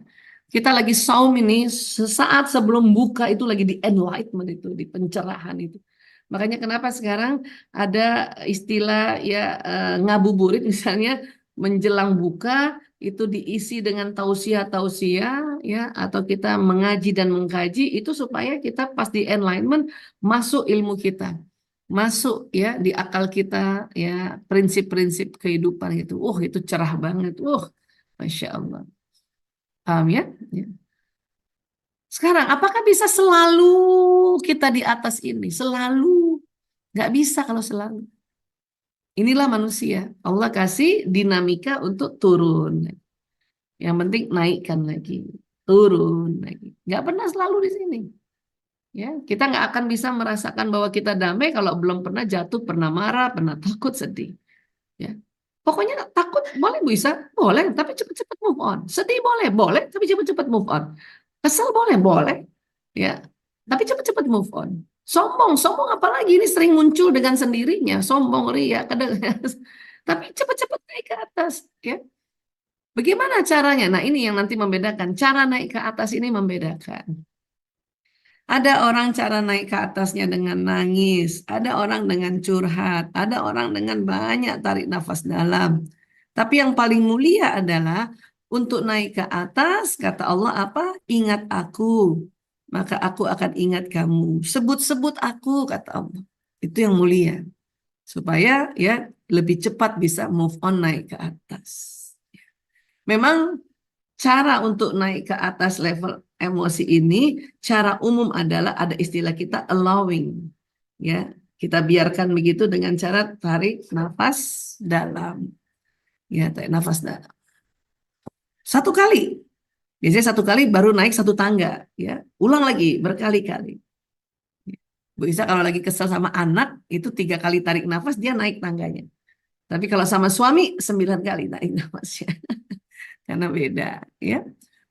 kita lagi saum ini sesaat sebelum buka itu lagi di enlightenment itu di pencerahan itu. Makanya kenapa sekarang ada istilah ya ngabuburit misalnya menjelang buka itu diisi dengan tausiah-tausiah ya atau kita mengaji dan mengkaji itu supaya kita pas di enlightenment masuk ilmu kita. Masuk ya di akal kita ya prinsip-prinsip kehidupan itu. Itu cerah banget. Masya Allah. Paham ya? Ya. Sekarang, apakah bisa selalu kita di atas ini? Selalu. Nggak bisa kalau selalu. Inilah manusia. Allah kasih dinamika untuk turun. Yang penting naikkan lagi. Turun lagi. Nggak pernah selalu di sini. Ya, kita nggak akan bisa merasakan bahwa kita damai kalau belum pernah jatuh, pernah marah, pernah takut, sedih. Ya. Pokoknya takut boleh bisa, boleh, tapi cepat-cepat move on. Sedih boleh, boleh, tapi cepat-cepat move on. Kesel boleh, boleh, ya. Tapi cepat-cepat move on. Sombong, sombong apalagi ini sering muncul dengan sendirinya. Sombong, ria, kadang. Tapi cepat-cepat naik ke atas, ya. Bagaimana caranya? Nah, ini yang nanti membedakan. Cara naik ke atas ini membedakan. Ada orang cara naik ke atasnya dengan nangis, ada orang dengan curhat, ada orang dengan banyak tarik nafas dalam. Tapi yang paling mulia adalah untuk naik ke atas, kata Allah apa? Ingat aku, maka aku akan ingat kamu. Sebut-sebut aku, kata Allah. Itu yang mulia. Supaya ya lebih cepat bisa move on naik ke atas. Memang cara untuk naik ke atas level emosi ini, cara umum adalah ada istilah kita allowing. Ya, kita biarkan begitu dengan cara tarik nafas dalam. Ya, tarik nafas dalam. Satu kali. Biasanya satu kali baru naik satu tangga. Ya, ulang lagi berkali-kali. Bu Isa kalau lagi kesal sama anak, itu 3 kali tarik nafas, dia naik tangganya. Tapi kalau sama suami, 9 kali naik nafasnya. Karena beda. Ya.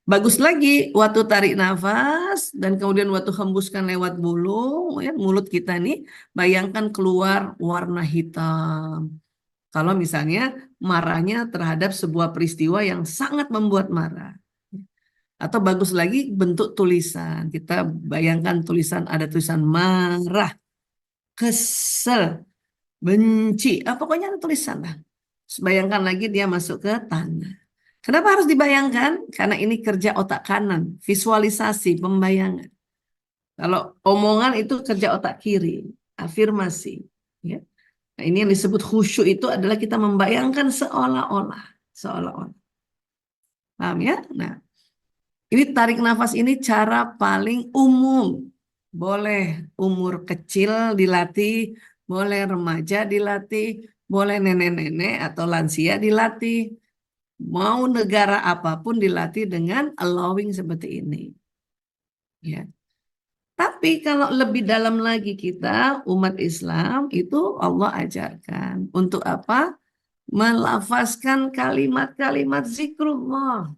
Bagus lagi waktu tarik nafas dan kemudian waktu hembuskan lewat mulut, ya, mulut kita nih, bayangkan keluar warna hitam. Kalau misalnya marahnya terhadap sebuah peristiwa yang sangat membuat marah. Atau bagus lagi bentuk tulisan. Kita bayangkan tulisan ada tulisan marah, kesel, benci. Pokoknya ada tulisan lah. Bayangkan lagi dia masuk ke tanah. Kenapa harus dibayangkan? Karena ini kerja otak kanan, visualisasi, pembayangan. Kalau omongan itu kerja otak kiri, afirmasi. Ya. Nah, ini yang disebut khusyuk itu adalah kita membayangkan seolah-olah, seolah-olah. Paham ya? Nah, ini tarik nafas ini cara paling umum. Boleh umur kecil dilatih, boleh remaja dilatih, boleh nenek-nenek atau lansia dilatih. Mau negara apapun dilatih dengan allowing seperti ini. Ya. Tapi kalau lebih dalam lagi kita umat Islam itu Allah ajarkan untuk apa? Melafazkan kalimat-kalimat zikrullah.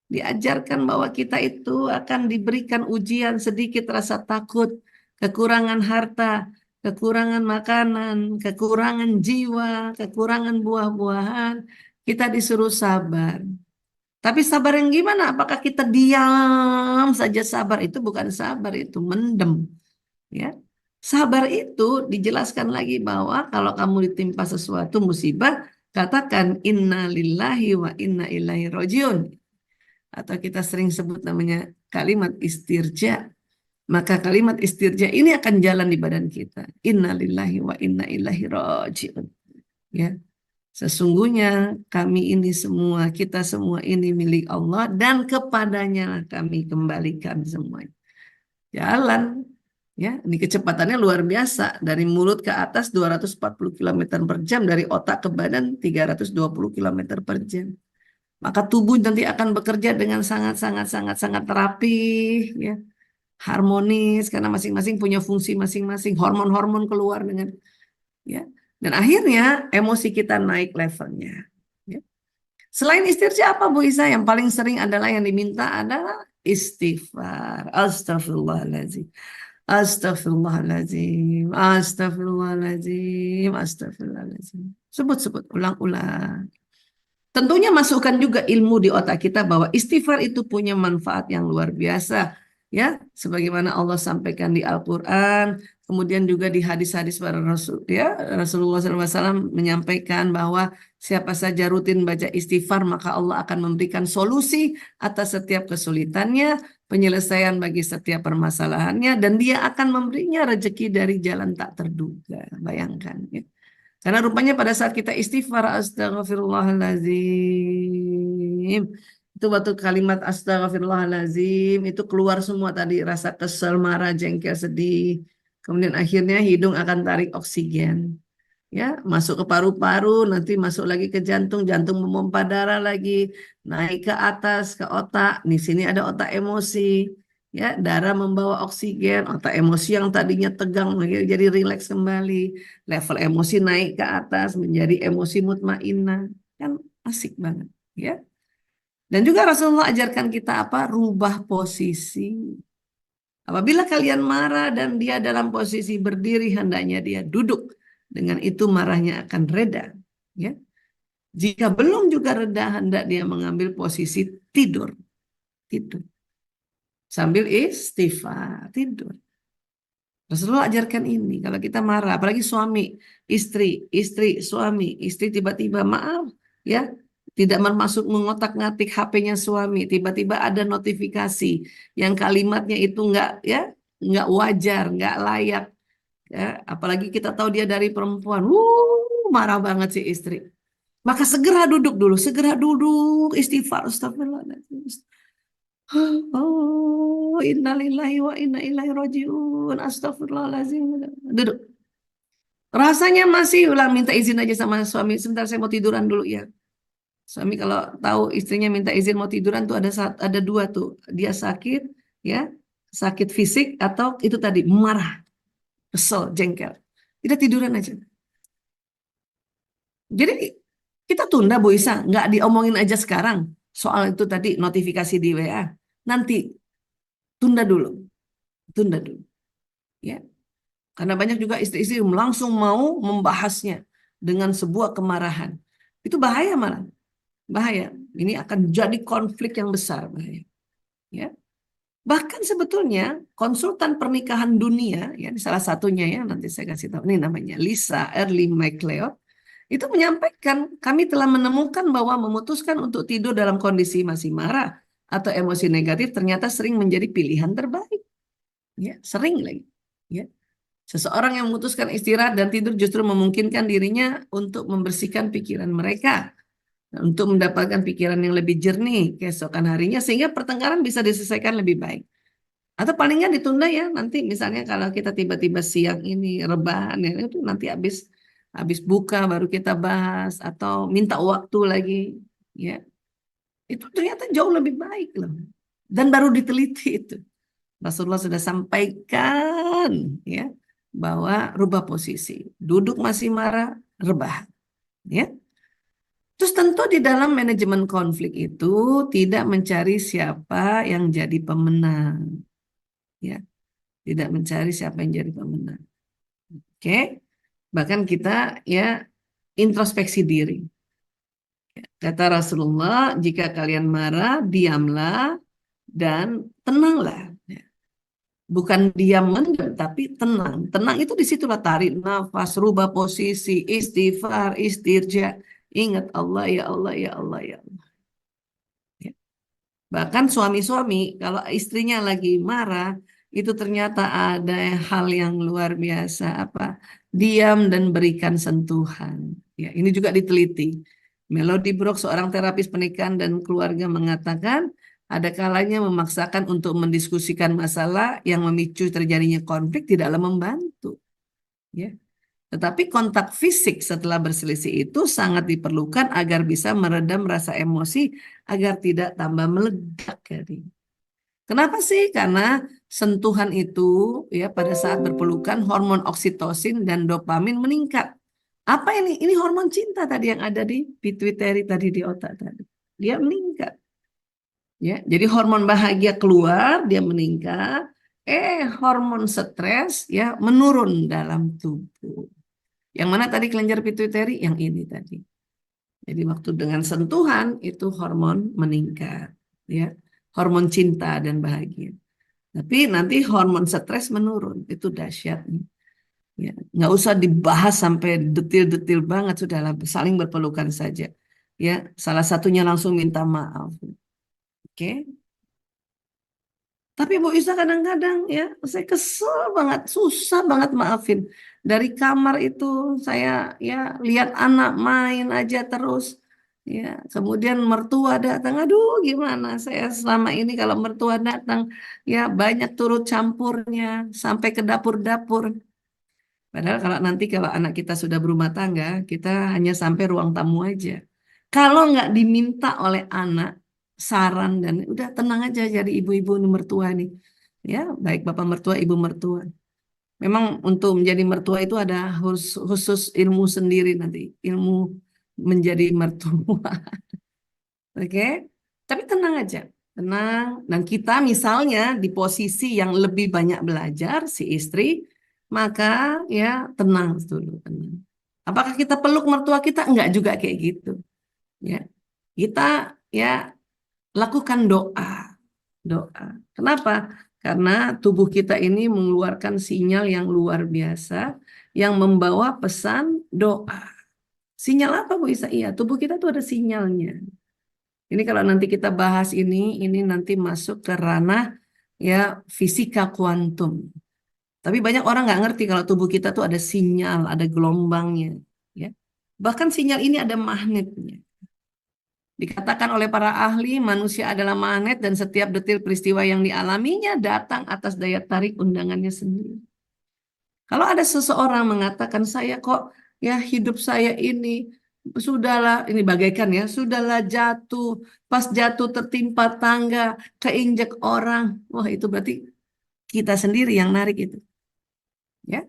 Diajarkan bahwa kita itu akan diberikan ujian sedikit rasa takut, kekurangan harta, kekurangan makanan, kekurangan jiwa, kekurangan buah-buahan. Kita disuruh sabar. Tapi sabar yang gimana? Apakah kita diam saja sabar? Itu bukan sabar, itu mendem. Ya. Sabar itu dijelaskan lagi bahwa kalau kamu ditimpa sesuatu musibah, katakan inna lillahi wa inna ilaihi rojiun. Atau kita sering sebut namanya kalimat istirja. Maka kalimat istirja ini akan jalan di badan kita. Inna lillahi wa inna ilaihi rojiun. Ya. Sesungguhnya kami ini semua, kita semua ini milik Allah dan kepadanya kami kembalikan semuanya. Jalan, ya, ini kecepatannya luar biasa. Dari mulut ke atas 240 km per jam, dari otak ke badan 320 km per jam. Maka tubuh nanti akan bekerja dengan sangat rapih, ya, harmonis karena masing-masing punya fungsi masing-masing. Hormon-hormon keluar dengan, ya. Dan akhirnya emosi kita naik levelnya. Ya. Selain istirja apa Bu Isa? Yang paling sering adalah yang diminta adalah istighfar. Astagfirullahaladzim. Astagfirullahaladzim. Astagfirullahaladzim. Astagfirullahaladzim. Sebut-sebut, ulang-ulang. Tentunya masukkan juga ilmu di otak kita bahwa istighfar itu punya manfaat yang luar biasa. Ya, sebagaimana Allah sampaikan di Al-Quran, kemudian juga di hadis-hadis para Rasul, ya, Rasulullah SAW menyampaikan bahwa siapa saja rutin baca istighfar, maka Allah akan memberikan solusi atas setiap kesulitannya, penyelesaian bagi setiap permasalahannya, dan dia akan memberinya rezeki dari jalan tak terduga. Bayangkan, ya. Karena rupanya pada saat kita istighfar, astagfirullahaladzim, itu waktu kalimat astagfirullahaladzim, itu keluar semua tadi rasa kesel, marah, jengkel, sedih. Kemudian akhirnya hidung akan tarik oksigen. Ya, masuk ke paru-paru, nanti masuk lagi ke jantung, jantung memompa darah lagi, naik ke atas, ke otak. Di sini ada otak emosi. Ya, darah membawa oksigen, otak emosi yang tadinya tegang jadi rileks kembali. Level emosi naik ke atas menjadi emosi mutmainnah. Kan asik banget, ya. Dan juga Rasulullah ajarkan kita apa? Rubah posisi. Apabila kalian marah dan dia dalam posisi berdiri, hendaknya dia duduk. Dengan itu marahnya akan reda. Ya. Jika belum juga reda, hendak dia mengambil posisi tidur. Tidur. Sambil istighfar, tidur. Rasulullah ajarkan ini. Kalau kita marah, apalagi suami, istri tiba-tiba maaf, ya, tidak bermaksud mengotak-ngatik HP-nya suami, tiba-tiba ada notifikasi yang kalimatnya itu nggak wajar, nggak layak, ya. Apalagi kita tahu dia dari perempuan, marah banget si istri. Maka segera duduk dulu, istighfar, astagfirullahaladzim. Oh, innalillahi wa inna ilaihi rajiun. Astagfirullahaladzim. Duduk. Rasanya masih ulang minta izin aja sama suami. Sebentar saya mau tiduran dulu ya. Suami kalau tahu istrinya minta izin mau tiduran tuh ada dua tuh. Dia sakit, ya, sakit fisik atau itu tadi marah, kesel, jengkel. Kita tiduran aja. Jadi kita tunda Bu Isa, nggak diomongin aja sekarang soal itu tadi notifikasi di WA. Nanti tunda dulu, ya. Karena banyak juga istri-istri langsung mau membahasnya dengan sebuah kemarahan. Itu bahaya malah, bahaya. Ini akan jadi konflik yang besar, bahaya. Ya. Bahkan sebetulnya konsultan pernikahan dunia, ya, salah satunya ya nanti saya kasih tahu, ini namanya Lisa Early McLeod. Itu menyampaikan kami telah menemukan bahwa memutuskan untuk tidur dalam kondisi masih marah atau emosi negatif ternyata sering menjadi pilihan terbaik. Ya, sering lagi. Ya. Seseorang yang memutuskan istirahat dan tidur justru memungkinkan dirinya untuk membersihkan pikiran mereka, untuk mendapatkan pikiran yang lebih jernih keesokan harinya sehingga pertengkaran bisa diselesaikan lebih baik. Atau paling nggak ditunda ya nanti misalnya kalau kita tiba-tiba siang ini rebahan ya itu nanti habis habis buka baru kita bahas atau minta waktu lagi ya. Itu ternyata jauh lebih baik loh. Dan baru diteliti itu. Rasulullah sudah sampaikan ya bahwa rubah posisi. Duduk masih marah, rebahan ya. Terus tentu di dalam manajemen konflik itu tidak mencari siapa yang jadi pemenang ya, tidak mencari siapa yang jadi pemenang. Oke. Bahkan kita ya introspeksi diri. Kata Rasulullah, jika kalian marah, diamlah dan tenanglah. Bukan diam mendem, tapi tenang. Tenang itu disitulah tarik nafas, rubah posisi, istighfar, istirja. Ingat Allah, ya Allah, ya Allah, ya Allah. Ya. Bahkan suami-suami, kalau istrinya lagi marah, itu ternyata ada hal yang luar biasa, apa? Diam dan berikan sentuhan. Ya, ini juga diteliti. Melody Brook, seorang terapis pernikahan dan keluarga mengatakan, ada kalanya memaksakan untuk mendiskusikan masalah yang memicu terjadinya konflik tidaklah membantu. Ya. Tetapi kontak fisik setelah berselisih itu sangat diperlukan agar bisa meredam rasa emosi agar tidak tambah meledak. Jadi. Kenapa sih? Karena sentuhan itu ya pada saat berpelukan hormon oksitosin dan dopamin meningkat. Apa ini? Ini hormon cinta tadi yang ada di pituitari tadi di otak tadi. Dia meningkat. Ya, jadi hormon bahagia keluar, dia meningkat. Hormon stres ya menurun dalam tubuh. Yang mana tadi kelenjar pituitari? Yang ini tadi. Jadi waktu dengan sentuhan itu hormon meningkat, ya, hormon cinta dan bahagia. Tapi nanti hormon stres menurun, itu dahsyat. Ya, nggak usah dibahas sampai detil-detil banget, sudahlah saling berpelukan saja. Ya, salah satunya langsung minta maaf. Oke. Tapi Bu Isa kadang-kadang ya saya kesel banget, susah banget maafin. Dari kamar itu saya ya lihat anak main aja terus. Ya, kemudian mertua datang. Aduh, gimana? Saya selama ini kalau mertua datang ya banyak turut campurnya sampai ke dapur-dapur. Padahal kalau anak kita sudah berumah tangga, kita hanya sampai ruang tamu aja. Kalau nggak diminta oleh anak saran dan udah tenang aja jadi ibu-ibu mertua nih. Ya, baik bapak mertua, ibu mertua. Memang untuk menjadi mertua itu ada khusus ilmu sendiri nanti, ilmu menjadi mertua. Oke? Tapi tenang aja. Tenang. Dan kita misalnya di posisi yang lebih banyak belajar, si istri, maka ya tenang dulu, tenang. Apakah kita peluk mertua kita? Enggak juga kayak gitu. Ya, kita ya lakukan doa, doa. Kenapa? Karena tubuh kita ini mengeluarkan sinyal yang luar biasa yang membawa pesan doa. Sinyal apa Bu Isa? Iya, tubuh kita tuh ada sinyalnya. Ini kalau nanti kita bahas ini nanti masuk ke ranah ya fisika kuantum. Tapi banyak orang nggak ngerti kalau tubuh kita tuh ada sinyal, ada gelombangnya. Ya. Bahkan sinyal ini ada magnetnya. Dikatakan oleh para ahli, manusia adalah magnet dan setiap detil peristiwa yang dialaminya datang atas daya tarik undangannya sendiri. Kalau ada seseorang mengatakan saya kok ya hidup saya ini sudahlah ini bagaikan ya sudahlah jatuh pas jatuh tertimpa tangga keinjak orang, wah itu berarti kita sendiri yang narik itu, ya.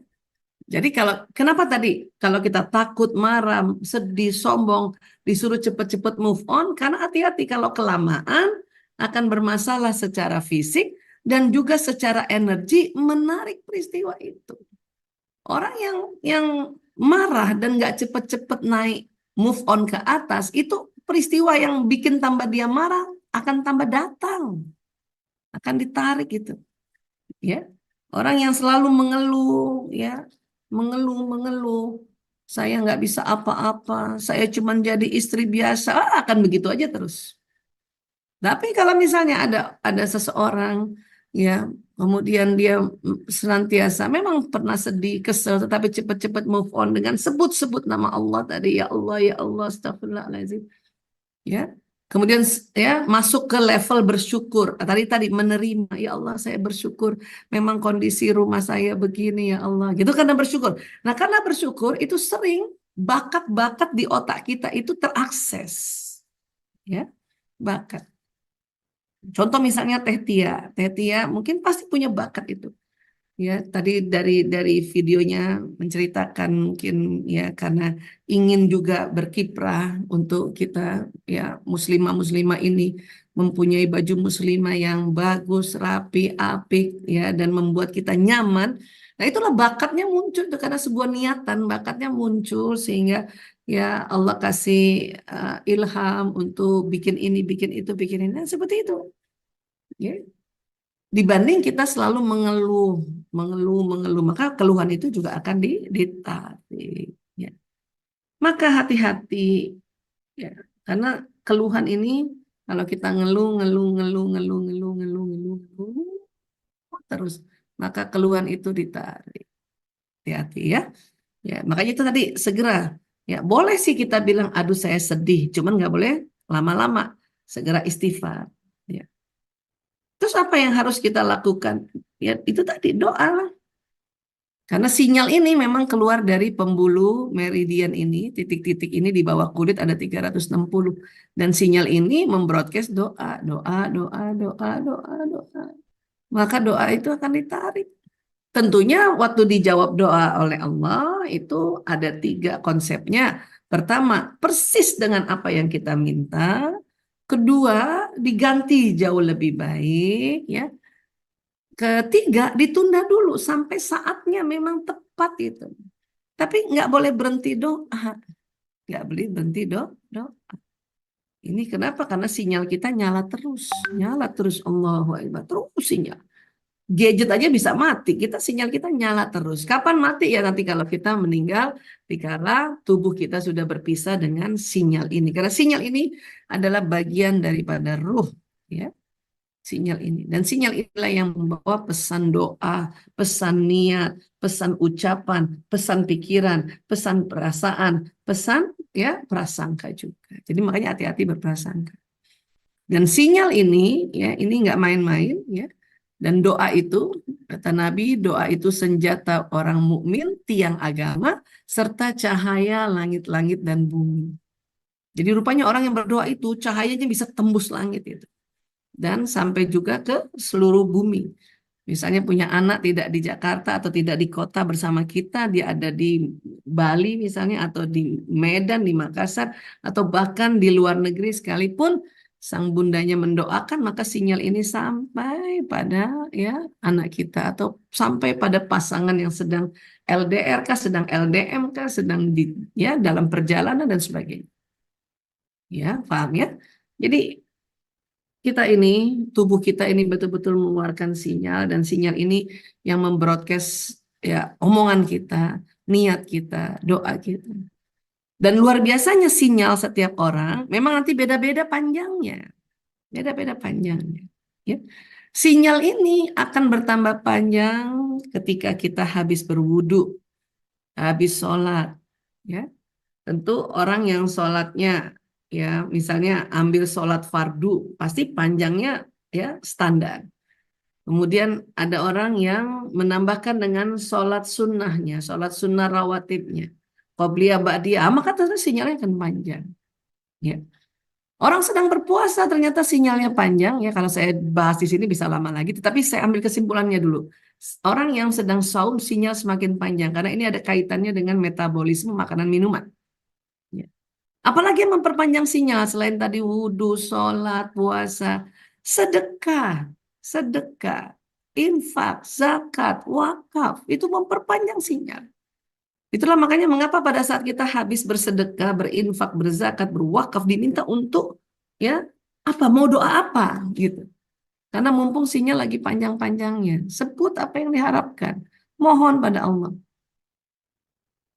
Jadi kalau kenapa tadi kalau kita takut, marah, sedih, sombong, disuruh cepet-cepet move on, karena hati-hati kalau kelamaan akan bermasalah secara fisik dan juga secara energi menarik peristiwa itu. Orang yang marah dan nggak cepet-cepet naik move on ke atas itu peristiwa yang bikin tambah dia marah akan tambah datang, akan ditarik gitu, ya. Orang yang selalu mengeluh, ya, mengeluh, mengeluh. saya nggak bisa apa-apa, saya cuma jadi istri biasa, akan begitu aja terus. Tapi kalau misalnya ada seseorang ya, kemudian dia senantiasa memang pernah sedih, kesel, tetapi cepat-cepat move on dengan sebut-sebut nama Allah tadi, ya Allah, astagfirullahaladzim. Ya. Kemudian ya masuk ke level bersyukur. Tadi menerima, ya Allah saya bersyukur memang kondisi rumah saya begini ya Allah. Gitu karena bersyukur. Nah, karena bersyukur itu sering bakat-bakat di otak kita itu terakses. Ya, bakat. Contoh misalnya Teh Tia. Teh Tia mungkin pasti punya bakat itu. Ya, tadi dari videonya menceritakan mungkin ya karena ingin juga berkiprah untuk kita ya muslimah-muslimah ini mempunyai baju muslimah yang bagus, rapi, apik ya dan membuat kita nyaman. Nah, itulah bakatnya muncul itu karena sebuah niatan, bakatnya muncul sehingga ya Allah kasih ilham untuk bikin ini, bikin itu, bikin ini. Nah, seperti itu. Ya. Dibanding kita selalu mengeluh, maka keluhan itu juga akan ditarik. Ya. Maka hati-hati, ya, karena keluhan ini kalau kita ngeluh terus, maka keluhan itu ditarik. Hati-hati ya. Ya, makanya itu tadi segera. Ya, boleh sih kita bilang, aduh saya sedih, cuman nggak boleh lama-lama. Segera istighfar. Ya. Terus apa yang harus kita lakukan? Ya, itu tadi doa lah. Karena sinyal ini memang keluar dari pembuluh meridian ini, titik-titik ini di bawah kulit ada 360. Dan sinyal ini membroadcast doa, doa, doa, doa, doa, doa. Maka doa itu akan ditarik. Tentunya waktu dijawab doa oleh Allah itu ada 3 konsepnya. Pertama, persis dengan apa yang kita minta. Kedua, diganti jauh lebih baik, ya. Ketiga, ditunda dulu sampai saatnya memang tepat itu. Tapi nggak boleh berhenti doa. Nggak boleh berhenti doa. Ini kenapa? Karena sinyal kita nyala terus. Nyala terus. Allahu Akbar. Terus sinyal. Gadget aja bisa mati. Sinyal kita nyala terus. Kapan mati? Ya nanti kalau kita meninggal, dikala tubuh kita sudah berpisah dengan sinyal ini. Karena sinyal ini adalah bagian daripada ruh. Ya. Sinyal ini. Dan sinyal inilah yang membawa pesan doa, pesan niat, pesan ucapan, pesan pikiran, pesan perasaan, pesan ya prasangka juga. Jadi makanya hati-hati berprasangka. Dan sinyal ini ya ini nggak main-main ya. Dan doa itu kata Nabi, doa itu senjata orang mukmin, tiang agama serta cahaya langit-langit dan bumi. Jadi rupanya orang yang berdoa itu cahayanya bisa tembus langit itu dan sampai juga ke seluruh bumi. Misalnya punya anak tidak di Jakarta atau tidak di kota bersama kita, dia ada di Bali misalnya atau di Medan, di Makassar atau bahkan di luar negeri sekalipun sang bundanya mendoakan maka sinyal ini sampai pada ya anak kita atau sampai pada pasangan yang sedang LDR kah, sedang LDM kah, sedang di ya dalam perjalanan dan sebagainya. Ya, paham ya? Jadi kita ini, tubuh kita ini betul-betul mengeluarkan sinyal dan sinyal ini yang membroadcast ya omongan kita, niat kita, doa kita. Dan luar biasanya sinyal setiap orang memang nanti beda-beda panjangnya. Beda-beda panjangnya. Ya. Sinyal ini akan bertambah panjang ketika kita habis berwudu, habis sholat. Ya. Tentu orang yang sholatnya ya misalnya ambil sholat fardu pasti panjangnya ya standar. Kemudian ada orang yang menambahkan dengan sholat sunnahnya, sholat sunnah rawatibnya, qobliyah ba'diyah, maka tentu sinyalnya akan panjang. Ya. Orang sedang berpuasa ternyata sinyalnya panjang ya. Kalau saya bahas di sini bisa lama lagi, tetapi saya ambil kesimpulannya dulu. Orang yang sedang saum sinyal semakin panjang karena ini ada kaitannya dengan metabolisme makanan minuman. Ya. Apalagi yang memperpanjang sinyal selain tadi wudhu, sholat, puasa, sedekah, sedekah, infak, zakat, wakaf, itu memperpanjang sinyal. Itulah makanya mengapa pada saat kita habis bersedekah, berinfak, berzakat, berwakaf diminta untuk ya apa mau doa apa gitu. Karena mumpung sinyal lagi panjang-panjangnya, sebut apa yang diharapkan, mohon pada Allah.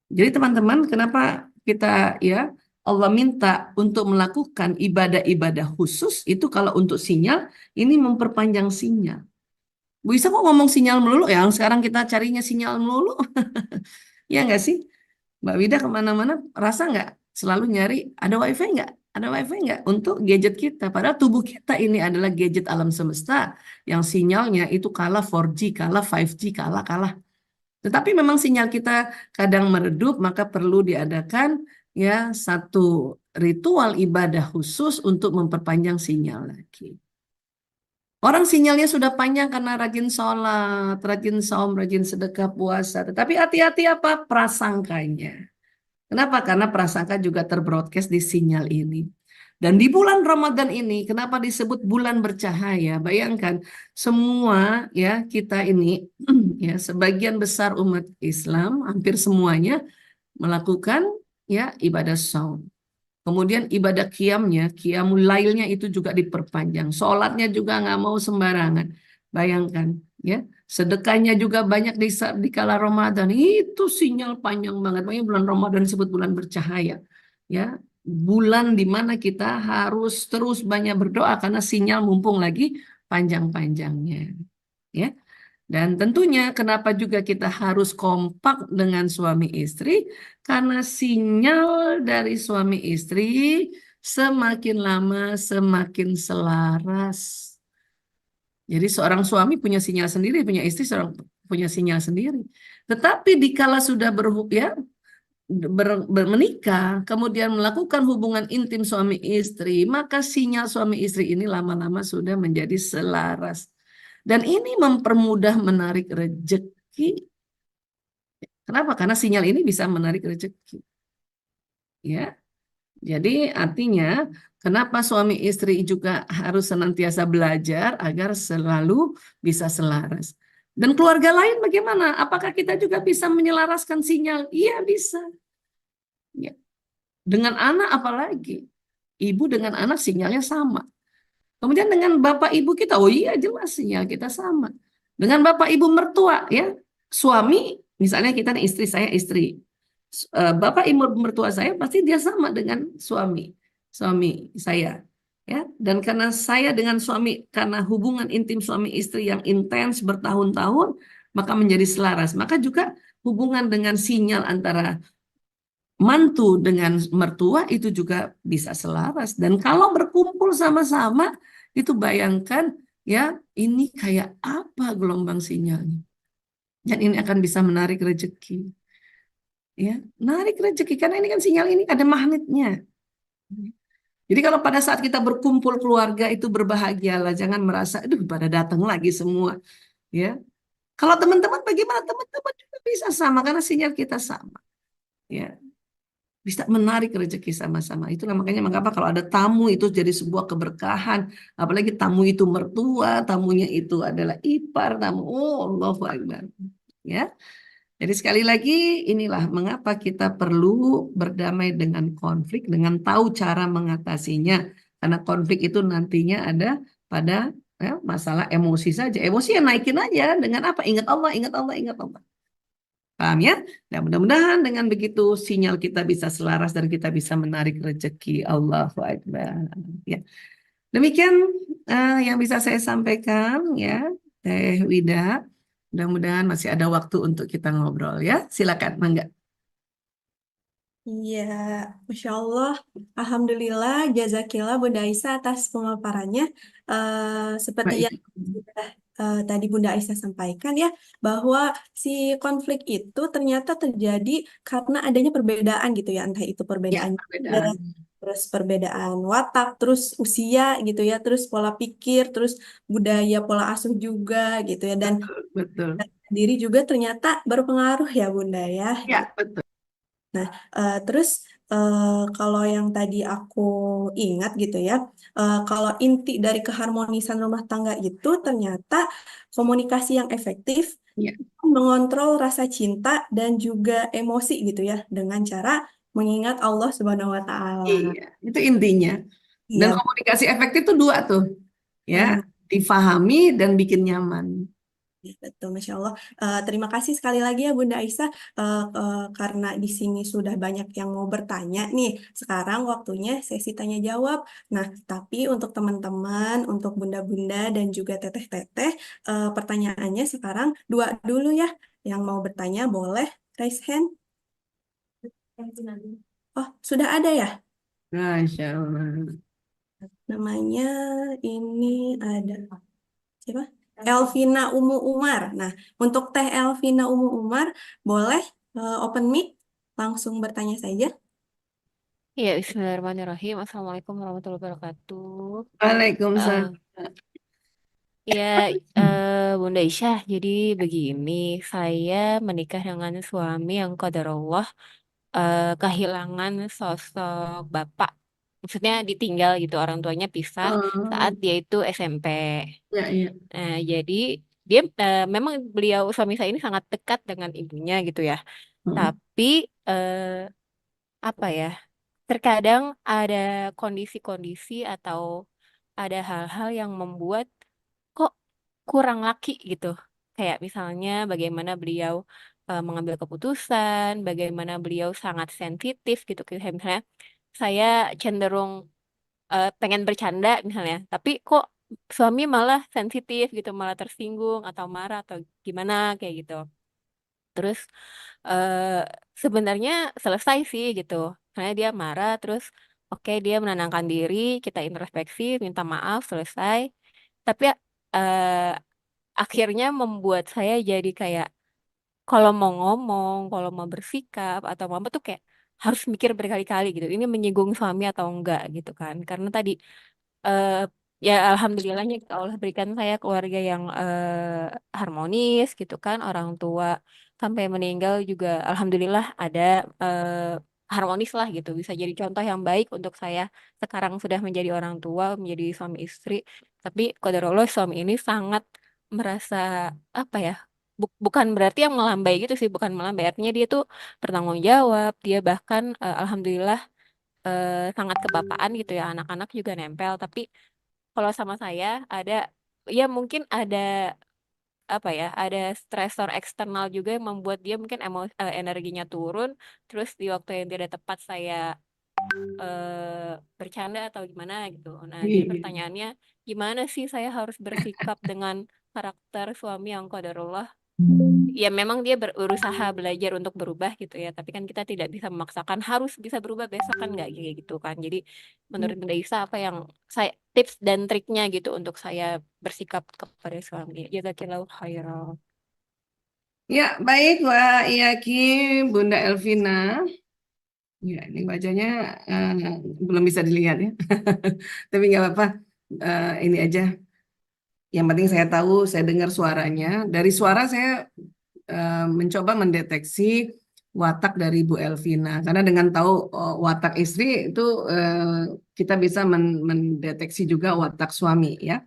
Jadi teman-teman, kenapa kita ya Allah minta untuk melakukan ibadah-ibadah khusus itu kalau untuk sinyal ini memperpanjang sinyal. Bisa kok ngomong sinyal melulu ya, sekarang kita carinya sinyal melulu. Ya nggak sih? Mbak Wida kemana-mana rasa nggak selalu nyari ada wifi nggak? Ada wifi nggak untuk gadget kita? Padahal tubuh kita ini adalah gadget alam semesta yang sinyalnya itu kalah 4G, kalah 5G, kalah. Tetapi memang sinyal kita kadang meredup, maka perlu diadakan ya satu ritual ibadah khusus untuk memperpanjang sinyal lagi. Orang sinyalnya sudah panjang karena rajin sholat, rajin saum, rajin sedekah puasa. Tetapi hati-hati apa? Prasangkanya. Kenapa? Karena prasangka juga terbroadcast di sinyal ini. Dan di bulan Ramadan ini, kenapa disebut bulan bercahaya? Bayangkan, semua ya kita ini, ya sebagian besar umat Islam, hampir semuanya melakukan ya ibadah saum. Kemudian ibadah qiyamnya, qiyamul lailnya itu juga diperpanjang. Sholatnya juga nggak mau sembarangan. Bayangkan, ya. Sedekahnya juga banyak di kala Ramadan. Itu sinyal panjang banget. Makanya bulan Ramadan disebut bulan bercahaya. Ya, bulan di mana kita harus terus banyak berdoa karena sinyal mumpung lagi panjang-panjangnya. Ya. Dan tentunya kenapa juga kita harus kompak dengan suami istri? Karena sinyal dari suami istri semakin lama semakin selaras. Jadi seorang suami punya sinyal sendiri, punya istri seorang punya sinyal sendiri. Tetapi dikala sudah menikah, kemudian melakukan hubungan intim suami istri, maka sinyal suami istri ini lama-lama sudah menjadi selaras. Dan ini mempermudah menarik rezeki. Kenapa? Karena sinyal ini bisa menarik rezeki. Ya, jadi artinya kenapa suami istri juga harus senantiasa belajar agar selalu bisa selaras. Dan keluarga lain bagaimana? Apakah kita juga bisa menyelaraskan sinyal? Iya bisa. Ya. Dengan anak apalagi? Ibu dengan anak sinyalnya sama. Kemudian dengan bapak ibu kita, oh iya jelas sinyal kita sama. Dengan bapak ibu mertua, ya suami, misalnya kita nih istri, saya istri. Bapak ibu mertua saya pasti dia sama dengan suami saya. Ya, dan karena saya dengan suami, karena hubungan intim suami istri yang intens bertahun-tahun, maka menjadi selaras. Maka juga hubungan dengan sinyal antara mantu dengan mertua itu juga bisa selaras. Dan kalau berkumpul sama-sama, itu bayangkan ya ini kayak apa gelombang sinyalnya. Dan ini akan bisa menarik rezeki. Ya, menarik rezeki karena ini kan sinyal ini ada magnetnya. Jadi kalau pada saat kita berkumpul keluarga itu berbahagialah, jangan merasa aduh pada datang lagi semua, ya. Kalau teman-teman bagaimana? Teman-teman juga bisa sama karena sinyal kita sama. Ya, bisa menarik rezeki sama-sama. Itulah makanya mengapa kalau ada tamu itu jadi sebuah keberkahan. Apalagi tamu itu mertua, tamunya itu adalah ipar, tamu. Oh, Allahu Akbar. Ya. Jadi sekali lagi inilah mengapa kita perlu berdamai dengan konflik dengan tahu cara mengatasinya. Karena konflik itu nantinya ada pada masalah emosi saja. Emosi yang naikin aja dengan apa? Ingat Allah, ingat Allah, ingat Allah. Paham ya? Dan mudah-mudahan dengan begitu sinyal kita bisa selaras dan kita bisa menarik rezeki. Allahu Akbar. Ya. Demikian yang bisa saya sampaikan ya, Teh Wida. Mudah-mudahan masih ada waktu untuk kita ngobrol ya. Silakan, Mangga. Iya, Masya Allah. Alhamdulillah, jazakillah Bunda Aisyah atas pemaparannya. Seperti yang Baik. sudah tadi Bunda Aisyah sampaikan ya, bahwa si konflik itu ternyata terjadi karena adanya perbedaan gitu ya, entah itu Ya, perbedaan gender, perbedaan. terus perbedaan watak, terus usia gitu ya, terus pola pikir, terus budaya pola asuh juga gitu ya, dan Betul. diri juga ternyata berpengaruh ya Bunda ya. Ya, betul. Nah, terus kalau yang tadi aku ingat gitu ya, kalau inti dari keharmonisan rumah tangga itu ternyata komunikasi yang efektif, Ya, mengontrol rasa cinta dan juga emosi gitu ya, dengan cara mengingat Allah Subhanahu wa Ta'ala. iya. Itu intinya. Dan Iya, komunikasi efektif itu dua tuh. Ya, nah, difahami dan bikin nyaman. Ya, betul, Masya Allah. Terima kasih sekali lagi ya Bunda Aisyah, karena di sini sudah banyak yang mau bertanya nih. Sekarang waktunya sesi tanya jawab. Nah, tapi untuk teman-teman, untuk Bunda-Bunda dan juga Teteh-Teteh, pertanyaannya sekarang dua dulu ya. Yang mau bertanya boleh raise hand. Oh, sudah ada ya? Masya Allah. Namanya ini ada siapa? Elvina Umu Umar. Nah, untuk Teh Elvina Umu Umar, boleh open mic langsung bertanya saja. Ya, Bismillahirrahmanirrahim. Assalamualaikum warahmatullahi wabarakatuh. Waalaikumsalam. Eh, ya, Bunda Isyah, jadi begini, saya menikah dengan suami yang qadarullah kehilangan sosok bapak. Maksudnya ditinggal gitu, orang tuanya pisah saat Oh, dia itu SMP. ya, ya. Jadi dia memang beliau suami saya ini sangat dekat dengan ibunya gitu ya. Hmm. Tapi eh, apa ya? Terkadang ada kondisi-kondisi atau ada hal-hal yang membuat kok kurang laki gitu. Kayak misalnya bagaimana beliau mengambil keputusan, bagaimana beliau sangat sensitif gitu. Kayak misalnya saya cenderung pengen bercanda misalnya, tapi kok suami malah sensitif gitu, malah tersinggung atau marah atau gimana kayak gitu. Terus eh sebenarnya selesai sih gitu. Karena dia marah, terus oke dia menenangkan diri, kita introspeksi, minta maaf, selesai. Tapi eh akhirnya membuat saya jadi kayak kalau mau ngomong, kalau mau bersikap atau mau apa tuh kayak harus mikir berkali-kali gitu. Ini menyinggung suami atau enggak gitu kan. Karena tadi eh ya alhamdulillahnya Allah berikan saya keluarga yang harmonis gitu kan, orang tua sampai meninggal juga alhamdulillah ada harmonis lah gitu, bisa jadi contoh yang baik untuk saya sekarang sudah menjadi orang tua, menjadi suami istri. Tapi qadarullah suami ini sangat merasa apa ya, bukan berarti yang melambai gitu sih, bukan melambai, artinya dia tuh bertanggung jawab, dia bahkan alhamdulillah sangat kebapaan gitu ya, anak-anak juga nempel. Tapi kalau sama saya ada, ya mungkin ada apa ya, ada stresor eksternal juga yang membuat dia mungkin energinya turun. Terus di waktu yang tidak tepat saya bercanda atau gimana gitu. Nah, Iya, jadi iya. pertanyaannya, gimana sih saya harus bersikap dengan karakter suami yang qadarullah? Ya memang dia berusaha belajar untuk berubah gitu ya, tapi kan kita tidak bisa memaksakan harus bisa berubah besok kan nggak kayak gitu kan. Jadi menurut Bunda Isa apa yang saya tips dan triknya gitu untuk saya bersikap kepada suami? Jazakillahu khairan. Ya, baik, Wak Iyaki, Bunda Elvina. Ya, ini wajahnya eh, belum bisa dilihat ya. Tapi nggak apa-apa. Ini aja. Yang penting saya tahu, saya dengar suaranya. Dari suara saya mencoba mendeteksi watak dari Bu Elvina. Karena dengan tahu watak istri itu kita bisa mendeteksi juga watak suami ya.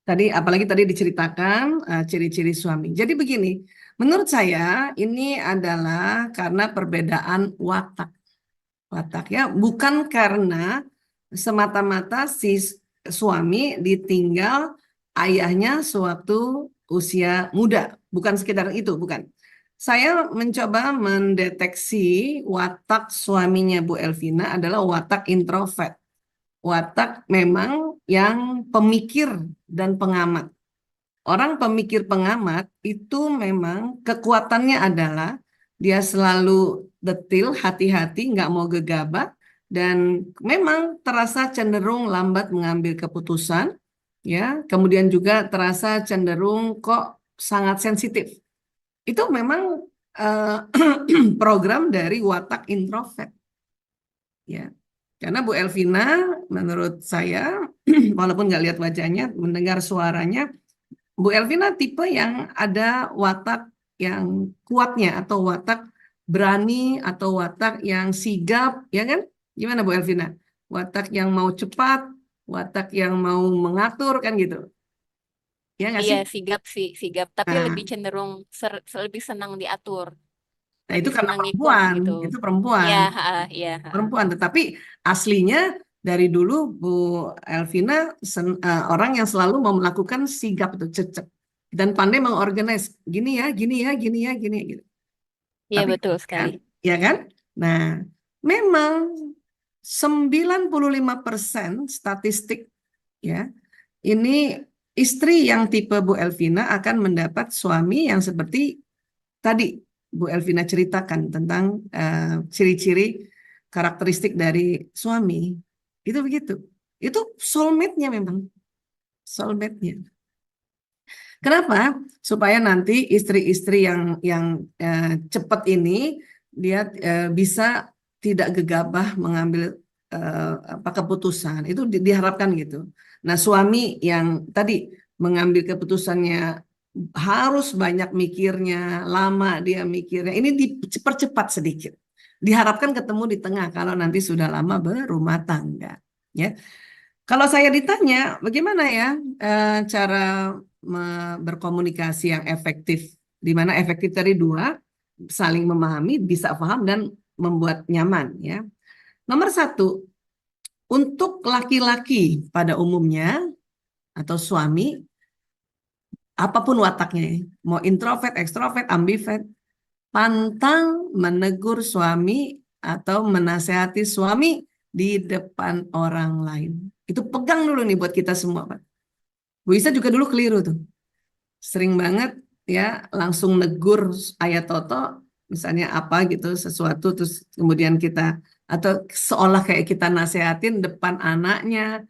Tadi apalagi tadi diceritakan ciri-ciri suami. Jadi begini, menurut saya ini adalah karena perbedaan watak. Watak ya, bukan karena semata-mata si suami ditinggal ayahnya sewaktu usia muda. Bukan sekedar itu, bukan. Saya mencoba mendeteksi watak suaminya Bu Elvina adalah watak introvert. Watak memang yang pemikir dan pengamat. Orang pemikir pengamat itu memang kekuatannya adalah dia selalu detil, hati-hati, nggak mau gegabah, dan memang terasa cenderung lambat mengambil keputusan, ya. Kemudian juga terasa cenderung kok sangat sensitif. Itu memang eh, program dari watak introvert, ya. Karena Bu Elvina, menurut saya, walaupun nggak lihat wajahnya, mendengar suaranya, Bu Elvina tipe yang ada watak yang kuatnya atau watak berani atau watak yang sigap, ya kan? Gimana Bu Elvina? Watak yang mau cepat, watak yang mau mengatur kan gitu. Ya nggak Iya, sih? sigap sih, sigap, tapi Nah, lebih cenderung lebih senang diatur, nah itu lebih karena senang ngikut perempuan, gitu. itu Ya, perempuan, ha, ya, ha. perempuan. Tetapi aslinya dari dulu Bu Elvina orang yang selalu mau melakukan sigap itu cecek. dan pandai mengorganize. Gini ya, gini ya, gini ya, gini ya, gitu. Iya, Tapi betul kan, sekali. ya kan? Nah, memang 95% statistik ya, ini istri yang tipe Bu Elvina akan mendapat suami yang seperti tadi Bu Elvina ceritakan tentang ciri-ciri karakteristik dari suami. Itu begitu. Itu soulmate-nya memang. Soulmate-nya. Kenapa? Supaya nanti istri-istri yang cepat ini dia bisa tidak gegabah mengambil keputusan. Itu diharapkan gitu. Nah, suami yang tadi mengambil keputusannya harus banyak mikirnya, lama dia mikirnya. Ini dipercepat sedikit. Diharapkan ketemu di tengah kalau nanti sudah lama berumah tangga, ya. Kalau saya ditanya, bagaimana ya cara berkomunikasi yang efektif, di mana efektif dari dua, saling memahami, bisa paham dan membuat nyaman, ya. Nomor satu, untuk laki-laki pada umumnya atau suami, apapun wataknya, ya, mau introvert, ekstrovert, ambivert, pantang menegur suami atau menasehati suami di depan orang lain. Itu pegang dulu nih buat kita semua, Pak. Bu Isa juga dulu keliru tuh. Sering banget ya langsung negur Ayah Toto, misalnya apa gitu, sesuatu, terus kemudian kita, atau seolah kayak kita nasehatin depan anaknya,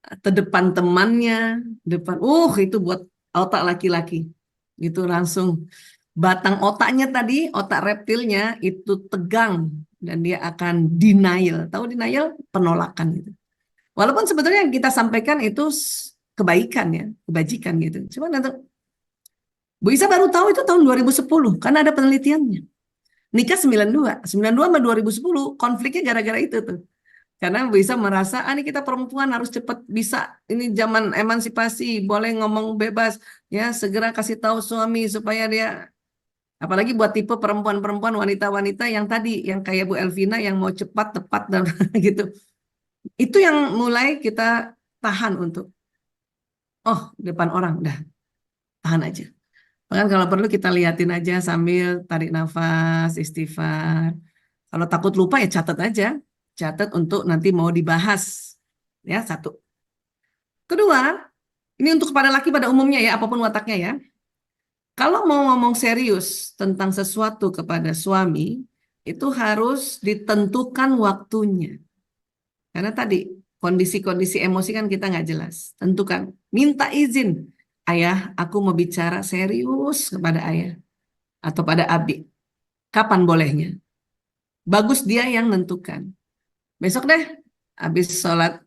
atau depan temannya, depan, itu buat otak laki-laki. Gitu langsung. Batang otaknya tadi, otak reptilnya itu tegang dan dia akan denial. Tahu denial? Penolakan gitu. Walaupun sebetulnya yang kita sampaikan itu kebaikan ya, kebajikan gitu. Cuma nanti Bu Isa baru tahu itu tahun 2010 karena ada penelitiannya. Nikah 92 sama 2010 konfliknya gara-gara itu tuh. Karena Bu Isa merasa ini kita perempuan harus cepat bisa, ini zaman emansipasi, boleh ngomong bebas ya, segera kasih tahu suami supaya dia. Apalagi buat tipe perempuan-perempuan, wanita-wanita yang tadi, yang kayak Bu Elvina yang mau cepat, tepat, dan gitu. Itu yang mulai kita tahan untuk, depan orang, udah, tahan aja. Bahkan kalau perlu kita liatin aja sambil tarik nafas, istighfar. Kalau takut lupa ya catat aja. Catat untuk nanti mau dibahas. Ya, satu. Kedua, ini untuk kepada laki pada umumnya ya, apapun wataknya ya. Kalau mau ngomong serius tentang sesuatu kepada suami, itu harus ditentukan waktunya. Karena tadi kondisi-kondisi emosi kan kita nggak jelas. Tentukan, minta izin. Ayah, aku mau bicara serius kepada ayah. Atau pada Abi. Kapan bolehnya? Bagus dia yang nentukan. Besok deh, habis sholat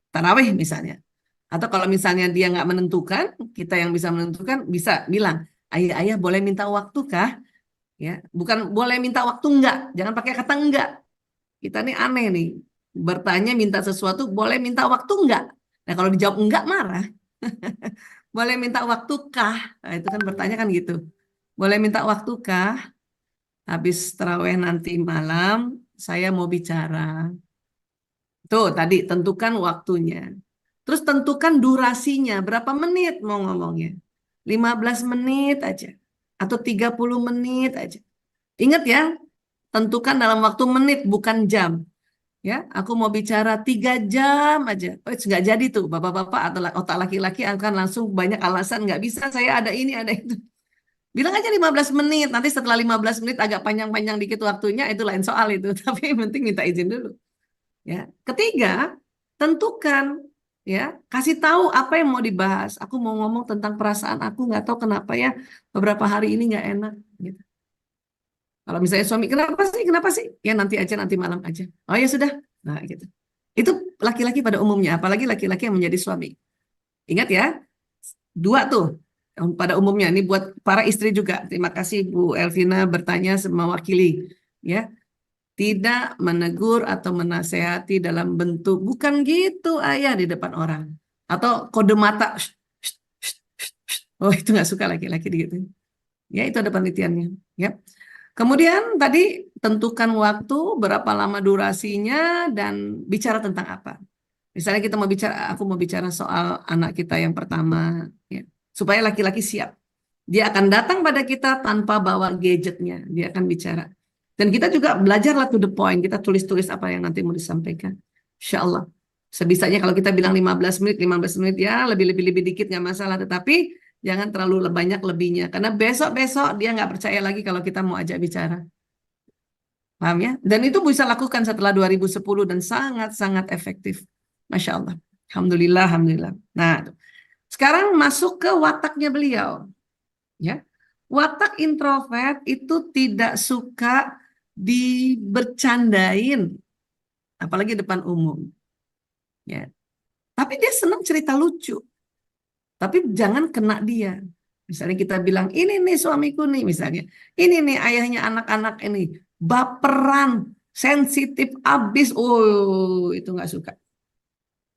tarawih misalnya. Atau kalau misalnya dia nggak menentukan, kita yang bisa menentukan, bisa bilang, ayah boleh minta waktu kah? Ya, bukan boleh minta waktu enggak, jangan pakai kata enggak. Kita nih aneh nih, bertanya minta sesuatu boleh minta waktu enggak? Nah kalau dijawab enggak marah. Boleh minta waktu kah? Nah, itu kan bertanya kan gitu. Boleh minta waktu kah? Habis tarawih nanti malam saya mau bicara. Tuh tadi tentukan waktunya. Terus tentukan durasinya, berapa menit mau ngomongnya. 15 menit aja atau 30 menit aja. Ingat ya, tentukan dalam waktu menit bukan jam. Ya, aku mau bicara 3 jam aja. Nggak jadi tuh, bapak-bapak atau otak laki-laki akan langsung banyak alasan, nggak bisa, saya ada ini, ada itu. Bilang aja 15 menit, nanti setelah 15 menit agak panjang-panjang dikit waktunya, itu lain soal itu. Tapi yang penting minta izin dulu. Ya. Ketiga, tentukan, ya, kasih tahu apa yang mau dibahas. Aku mau ngomong tentang perasaan aku, nggak tahu kenapa ya beberapa hari ini nggak enak. Gitu. Kalau misalnya suami, kenapa sih? Ya nanti aja, nanti malam aja. Oh ya sudah. Nah gitu. Itu laki-laki pada umumnya, apalagi laki-laki yang menjadi suami. Ingat ya, 2 tuh pada umumnya. Ini buat para istri juga. Terima kasih Bu Elvina bertanya mewakili. Ya, tidak menegur atau menasehati dalam bentuk bukan gitu ayah di depan orang. Atau kode mata. Oh itu nggak suka laki-laki gitu. Ya itu ada penelitiannya. Ya. Kemudian tadi tentukan waktu, berapa lama durasinya, dan bicara tentang apa. Misalnya kita mau bicara, aku mau bicara soal anak kita yang pertama. Ya. supaya laki-laki siap. Dia akan datang pada kita tanpa bawa gadgetnya. Dia akan bicara. Dan kita juga belajarlah to the point. Kita tulis-tulis apa yang nanti mau disampaikan. Insya Allah. Sebisanya kalau kita bilang 15 menit ya lebih dikit nggak masalah. Tetapi jangan terlalu banyak lebihnya. Karena besok-besok dia nggak percaya lagi kalau kita mau ajak bicara. Paham ya? Dan itu bisa lakukan setelah 2010 dan sangat-sangat efektif. Masya Allah. Alhamdulillah, Alhamdulillah. Nah, sekarang masuk ke wataknya beliau. Ya, watak introvert itu tidak suka dibercandain, apalagi depan umum. Ya, tapi dia senang cerita lucu. Tapi jangan kena dia. Misalnya kita bilang, ini nih suamiku nih misalnya. Ini nih ayahnya anak-anak ini. Baperan, sensitif abis. Oh, itu nggak suka.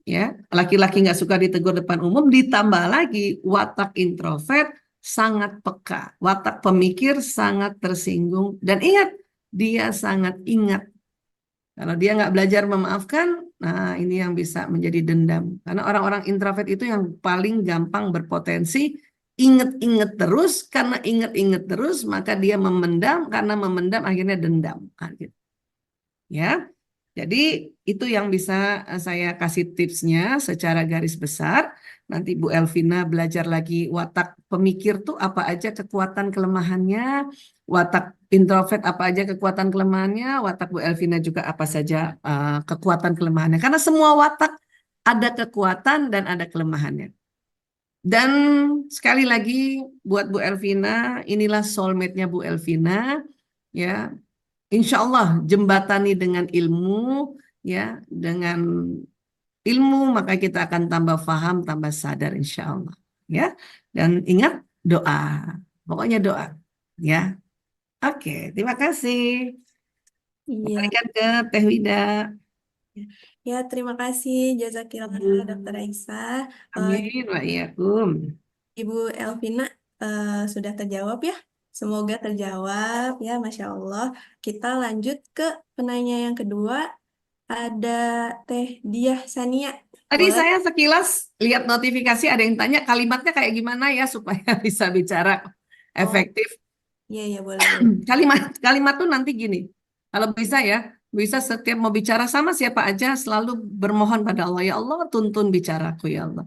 Ya, laki-laki nggak suka ditegur depan umum. Ditambah lagi watak introvert sangat peka. Watak pemikir sangat tersinggung. Dan ingat, dia sangat ingat. Kalau dia nggak belajar memaafkan, nah ini yang bisa menjadi dendam. Karena orang-orang introvert itu yang paling gampang berpotensi inget-inget terus. Karena inget-inget terus, maka dia memendam. Karena memendam akhirnya dendam. Nah, gitu. Ya, jadi itu yang bisa saya kasih tipsnya secara garis besar. Nanti Bu Elvina belajar lagi watak pemikir tuh apa aja kekuatan kelemahannya, watak introvert apa aja kekuatan kelemahannya, watak Bu Elvina juga apa saja kekuatan kelemahannya. Karena semua watak ada kekuatan dan ada kelemahannya. Dan sekali lagi buat Bu Elvina, inilah soulmate-nya Bu Elvina, ya. Insya Allah jembatani dengan ilmu, ya, dengan ilmu maka kita akan tambah paham, tambah sadar insya Allah, ya. Dan ingat doa, pokoknya doa, ya. Oke, terima kasih. Iya. Berikan ke Teh Wida. Ya, terima kasih Jazakillah Dr. Aisyah. Amin wa iyyakum. Ibu Elvina sudah terjawab ya. Semoga terjawab ya, Masya Allah. Kita lanjut ke penanya yang kedua. Ada Teh Diah Sania. Tadi Boleh? saya sekilas lihat notifikasi ada yang tanya kalimatnya kayak gimana ya supaya bisa bicara efektif. Iya, iya, boleh, boleh. Kalimat tuh nanti gini. Kalau bisa ya, bisa setiap mau bicara sama siapa aja selalu bermohon pada Allah, ya Allah tuntun bicaraku ya Allah.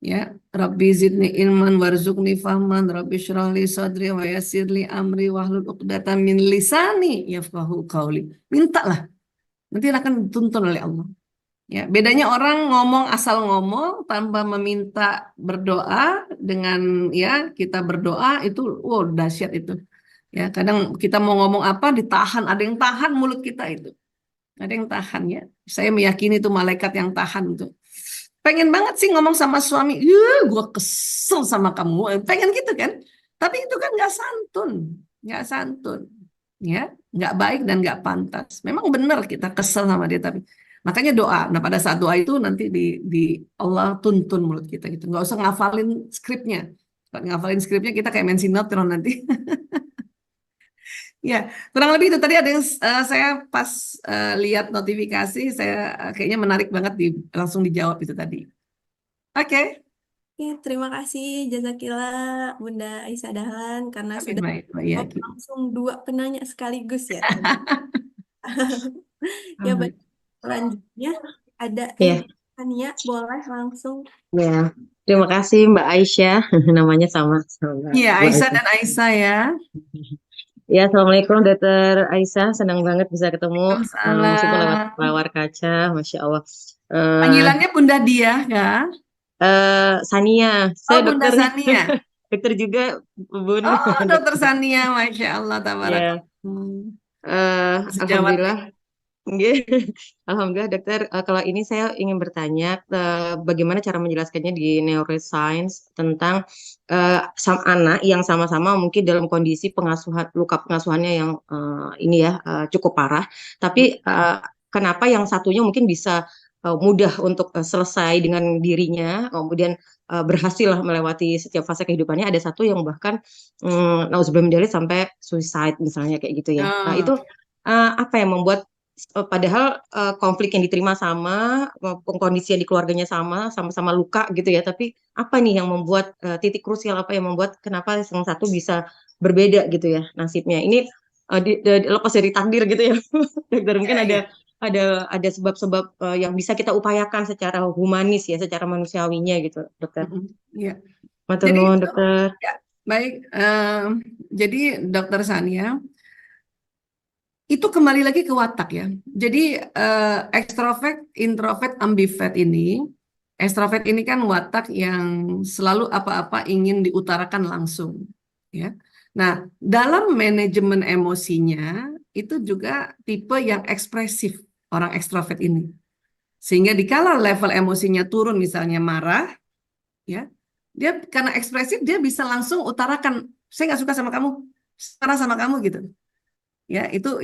Ya, Rabbi zidni ilman warzuqni fahman, Rabbi syrah li sadri wa yassir li amri wahlul 'uqdatam min lisani yafqahu qawli. Mintalah, nanti akan dituntun oleh Allah. Ya, bedanya orang ngomong asal ngomong tanpa meminta berdoa dengan ya kita berdoa itu wow dahsyat itu. Ya, kadang kita mau ngomong apa ditahan, ada yang tahan mulut kita itu. Ada yang tahan ya. Saya meyakini itu malaikat yang tahan itu. Pengen banget sih ngomong sama suami, gue kesel sama kamu. Pengen gitu kan? Tapi itu kan nggak santun, nggak santun, ya, nggak baik dan nggak pantas. Memang benar kita kesel sama dia, tapi makanya doa. Nah pada saat doa itu nanti di Allah tuntun mulut kita gitu. Nggak usah ngafalin skripnya. Kalau ngafalin skripnya kita kayak main sinetron nanti. Ya, kurang lebih itu tadi ada yang saya pas lihat notifikasi, saya kayaknya menarik banget langsung dijawab itu tadi. Oke. Ya, terima kasih Jazakillah Bunda Aisyah Dahlan karena Amin, sudah baik, ya. jawab langsung 2 penanya sekaligus ya. Ya, baik. Selanjutnya ada Ya, Tania, boleh langsung. ya. Terima kasih Mbak Aisyah. Namanya sama Mbak Iya, Bu Aisyah Aisyah. dan Aisyah ya. Ya, Assalamualaikum Dr. Aisyah. Senang banget bisa ketemu meskipun lewat Waalaikumsalam. layar kaca. Masya Allah. Panggilannya Bunda Diah kan? Sania, Oh, saya Bunda dokter, Sania. dokter juga Bun. Oh, Dokter Sania, Masya Allah, Ya, tabarakallah. Sejawat. Alhamdulillah. Nggih. Alhamdulillah dokter, kalau ini saya ingin bertanya bagaimana cara menjelaskannya di neuroscience tentang anak yang sama-sama mungkin dalam kondisi pengasuhan luka pengasuhannya yang ini ya cukup parah, tapi kenapa yang satunya mungkin bisa mudah untuk selesai dengan dirinya, kemudian berhasil lah melewati setiap fase kehidupannya, ada satu yang bahkan nauzubillah min dzalik sampai suicide misalnya kayak gitu ya. Nah, itu apa yang membuat padahal konflik yang diterima sama, kondisi yang di keluarganya sama-sama luka gitu ya. Tapi apa nih yang membuat titik krusial apa yang membuat kenapa yang satu bisa berbeda gitu ya nasibnya? Ini lepas dari takdir gitu ya, dokter. Mungkin Ya, ya. ada sebab-sebab yang bisa kita upayakan secara humanis ya, secara manusiawinya gitu, dokter. Ya. Matur Jadi, nuwun, dokter. ya, baik. Jadi, Dokter Sania, itu kembali lagi ke watak ya. Jadi, ekstrovert, introvert, ambivert ini, ekstrovert ini kan watak yang selalu apa-apa ingin diutarakan langsung, ya. Nah, dalam manajemen emosinya itu juga tipe yang ekspresif orang ekstrovert ini. Sehingga dikala level emosinya turun, misalnya marah, ya, dia karena ekspresif dia bisa langsung utarakan, saya nggak suka sama kamu, marah sama kamu gitu. Ya, itu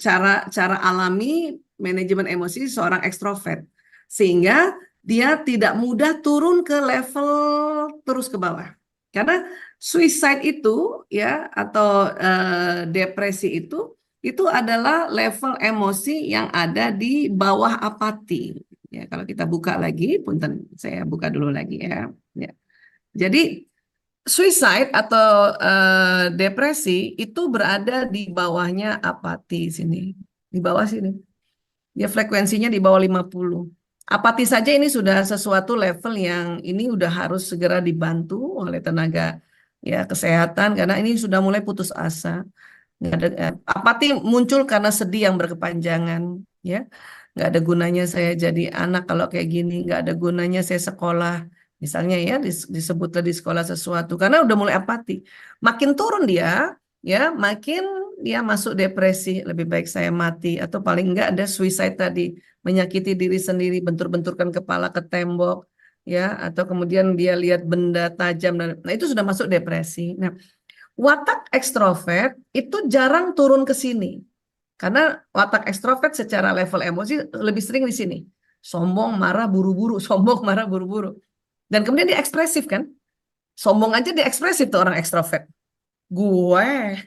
cara alami manajemen emosi seorang ekstrovert. Sehingga dia tidak mudah turun ke level terus ke bawah. Karena suicide itu ya atau depresi itu adalah level emosi yang ada di bawah apati. Ya, kalau kita buka lagi, punten saya buka dulu lagi ya. Ya. Jadi suicide atau depresi itu berada di bawahnya apati sini. Di bawah sini. Dia frekuensinya di bawah 50. Apati saja ini sudah sesuatu level yang ini udah harus segera dibantu oleh tenaga ya kesehatan karena ini sudah mulai putus asa. Nggak ada, apati muncul karena sedih yang berkepanjangan ya. Nggak ada gunanya saya jadi anak kalau kayak gini, nggak ada gunanya saya sekolah. Misalnya ya disebutlah di sekolah sesuatu karena udah mulai apati. Makin turun dia ya, makin dia masuk depresi, lebih baik saya mati atau paling enggak ada suicide tadi, menyakiti diri sendiri, bentur-benturkan kepala ke tembok ya atau kemudian dia lihat benda tajam nah itu sudah masuk depresi. Nah, watak ekstrovert itu jarang turun ke sini. Karena watak ekstrovert secara level emosi lebih sering di sini. Sombong, marah, buru-buru, sombong, marah, buru-buru. Dan kemudian dia ekspresif kan? Sombong aja dia ekspresif tuh orang ekstrovert. Gue,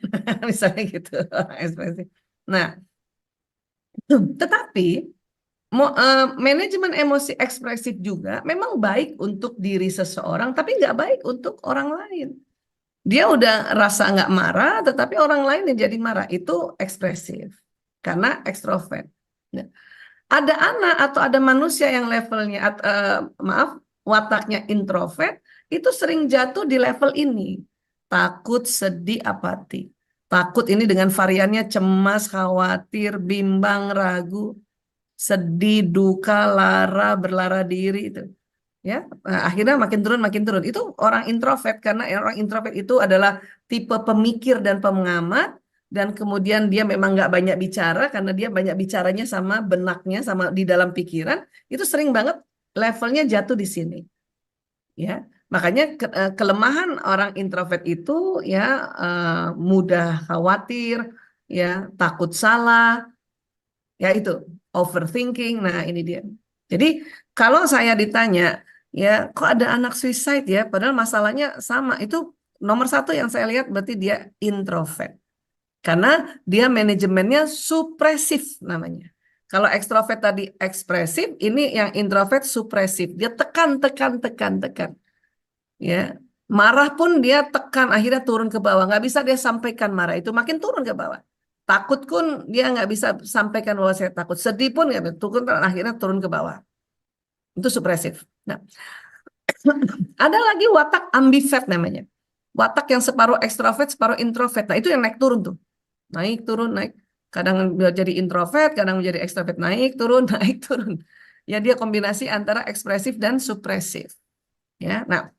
misalnya gitu, orang ekspresif. Nah, tetapi manajemen emosi ekspresif juga memang baik untuk diri seseorang, tapi nggak baik untuk orang lain. Dia udah rasa nggak marah, tetapi orang lain yang jadi marah. Itu ekspresif. Karena ekstrovert. Nah, ada anak atau ada manusia yang levelnya, wataknya introvert, itu sering jatuh di level ini. Takut, sedih, apati. Takut ini dengan variannya cemas, khawatir, bimbang, ragu, sedih, duka, lara, berlara diri itu. Ya, akhirnya makin turun itu orang introvert karena orang introvert itu adalah tipe pemikir dan pengamat dan kemudian dia memang nggak banyak bicara karena dia banyak bicaranya sama benaknya sama di dalam pikiran itu sering banget levelnya jatuh di sini ya makanya kelemahan orang introvert itu ya mudah khawatir ya takut salah ya itu overthinking. Nah ini dia, jadi kalau saya ditanya ya kok ada anak suicide ya padahal masalahnya sama, itu nomor satu yang saya lihat berarti dia introvert karena dia manajemennya supresif namanya. Kalau ekstrovert tadi ekspresif, ini yang introvert supresif, dia tekan ya marah pun dia tekan akhirnya turun ke bawah, nggak bisa dia sampaikan marah itu makin turun ke bawah. Takut pun dia nggak bisa sampaikan bahwa saya takut, sedih pun ya turun akhirnya turun ke bawah. Itu supresif. Nah, ada lagi watak ambivert namanya. Watak yang separuh ekstrovert, separuh introvert. Nah, itu yang naik turun tuh. Naik turun, naik. Kadang jadi introvert, kadang menjadi ekstrovert, naik turun, naik turun. Ya dia kombinasi antara ekspresif dan supresif. Ya. Nah,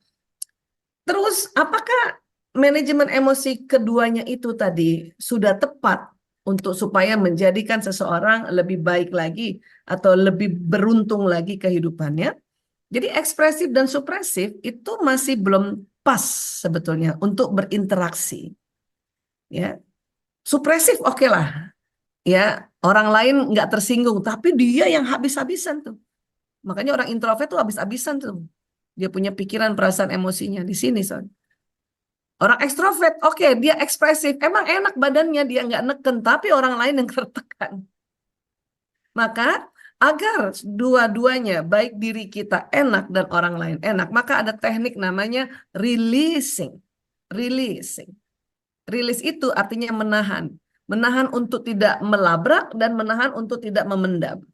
terus apakah manajemen emosi keduanya itu tadi sudah tepat untuk supaya menjadikan seseorang lebih baik lagi atau lebih beruntung lagi kehidupannya? Jadi ekspresif dan supresif itu masih belum pas sebetulnya untuk berinteraksi. Ya, supresif oke lah. Ya, orang lain nggak tersinggung, tapi dia yang habis-habisan tuh. Makanya orang introvert tuh habis-habisan tuh. Dia punya pikiran, perasaan, emosinya di sini soalnya. Orang ekstrovert, oke, dia ekspresif. Emang enak badannya, dia nggak neken, tapi orang lain yang tertekan. Maka agar dua-duanya baik diri kita enak dan orang lain enak, maka ada teknik namanya releasing. Releasing. Release itu artinya menahan. Menahan untuk tidak melabrak dan menahan untuk tidak memendam.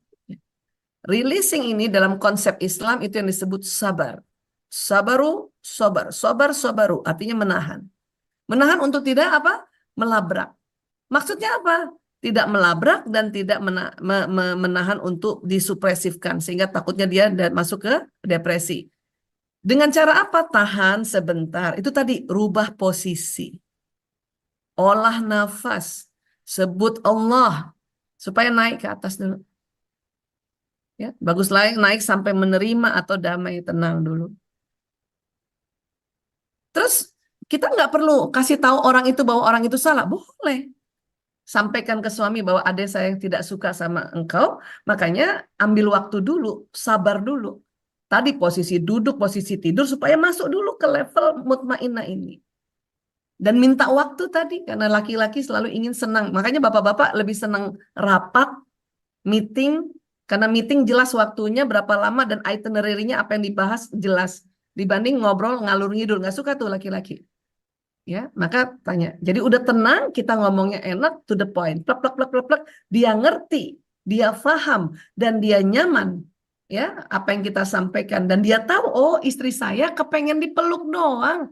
Releasing ini dalam konsep Islam itu yang disebut sabar. Sabaru, sobar. Sobar, sobaru. Artinya menahan. Menahan untuk tidak apa? Melabrak. Maksudnya apa? Tidak melabrak dan tidak menahan untuk disupresifkan. Sehingga takutnya dia masuk ke depresi. Dengan cara apa? Tahan sebentar. Itu tadi rubah posisi. Olah nafas. Sebut Allah. Supaya naik ke atas dulu. Ya, bagus naik sampai menerima atau damai, tenang dulu. Terus kita nggak perlu kasih tahu orang itu bahwa orang itu salah, boleh. Sampaikan ke suami bahwa ada saya yang tidak suka sama engkau, makanya ambil waktu dulu, sabar dulu. Tadi posisi duduk, posisi tidur supaya masuk dulu ke level mutmainnah ini. Dan minta waktu tadi karena laki-laki selalu ingin senang. Makanya bapak-bapak lebih senang rapat, meeting. Karena meeting jelas waktunya berapa lama dan itinerary-nya apa yang dibahas jelas dibanding ngobrol ngalur ngidul. Nggak suka tuh laki-laki. Ya, maka tanya. Jadi udah tenang, kita ngomongnya enak, to the point. Plek plek plek plek plek. Dia ngerti, dia paham dan dia nyaman. Ya, apa yang kita sampaikan dan dia tahu, oh istri saya kepengen dipeluk doang.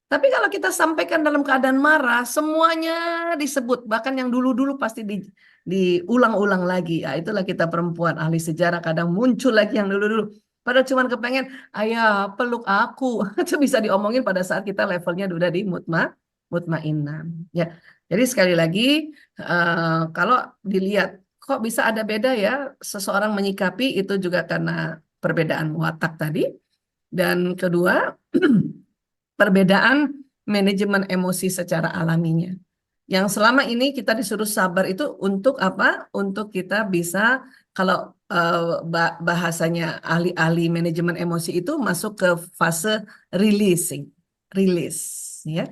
Tapi kalau kita sampaikan dalam keadaan marah, semuanya disebut. Bahkan yang dulu-dulu pasti diulang-ulang lagi. Ya, itulah kita perempuan ahli sejarah. Kadang muncul lagi yang dulu-dulu. Padahal cuma kepengen, ayah peluk aku. Itu bisa diomongin pada saat kita levelnya udah di mutmainnah. Ya. Jadi sekali lagi, kalau dilihat, kok bisa ada beda ya seseorang menyikapi itu juga karena perbedaan watak tadi. Dan kedua, perbedaan manajemen emosi secara alaminya. Yang selama ini kita disuruh sabar itu untuk apa? Untuk kita bisa, kalau bahasanya ahli-ahli manajemen emosi itu masuk ke fase releasing. Release. Ya.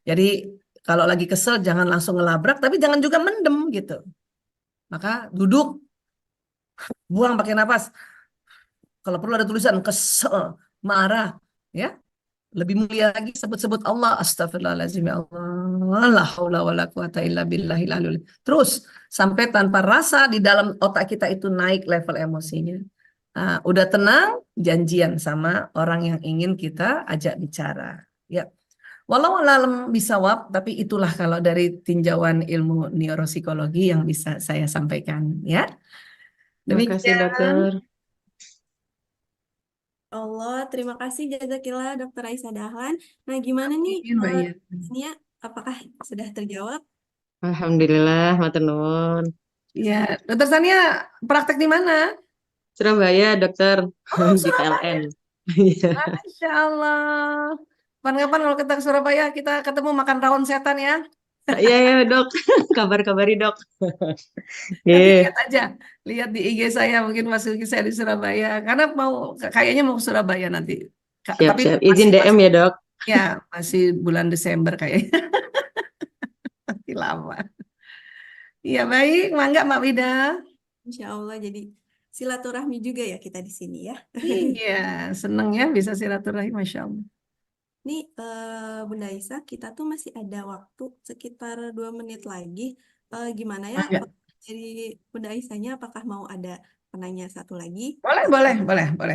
Jadi kalau lagi kesel jangan langsung ngelabrak, tapi jangan juga mendem gitu. Maka duduk, buang pakai nafas. Kalau perlu ada tulisan kesel, marah. Ya. Lebih mulia lagi sebut-sebut Allah, astagfirullahaladzim ya Allah, la haula wala quwata illa billahil aliyil. Terus sampai tanpa rasa di dalam otak kita itu naik level emosinya. Udah tenang, janjian sama orang yang ingin kita ajak bicara. Ya, walau alam bisawab, tapi itulah kalau dari tinjauan ilmu neuropsikologi yang bisa saya sampaikan. Ya, Terima kasih, demikian. dokter. Allah, terima kasih jazakillah Dokter Aisyah Dahlan. Nah, gimana nih Mbak Iya. Nia, apakah sudah terjawab? Alhamdulillah, matur nuwun. Ya, Dokter Tania praktek di mana? Surabaya, dokter. Oh, Di Surabaya. PLN. Iya. Masya Allah. Kapan-kapan kalau kita ke Surabaya, kita ketemu makan rawon setan ya. Iya, ya, dok. Kabar-kabari, dok. Nanti Iya. lihat aja. Lihat di IG saya, mungkin masuk saya di Surabaya. Karena kayaknya mau ke Surabaya nanti. Siap, Tapi siap. Izin DM ya, dok. ya, masih bulan Desember kayaknya. Masih lama. Iya, baik. Mangga, Mbak Wida. Insya Allah jadi silaturahmi juga ya kita di sini ya. Iya, seneng ya bisa silaturahmi, Masya Allah. Nih, Bunda Isa, kita tuh masih ada waktu sekitar 2 menit lagi. Gimana ya? Mangga. Jadi Bunda Isanya apakah mau ada penanya satu lagi? Boleh.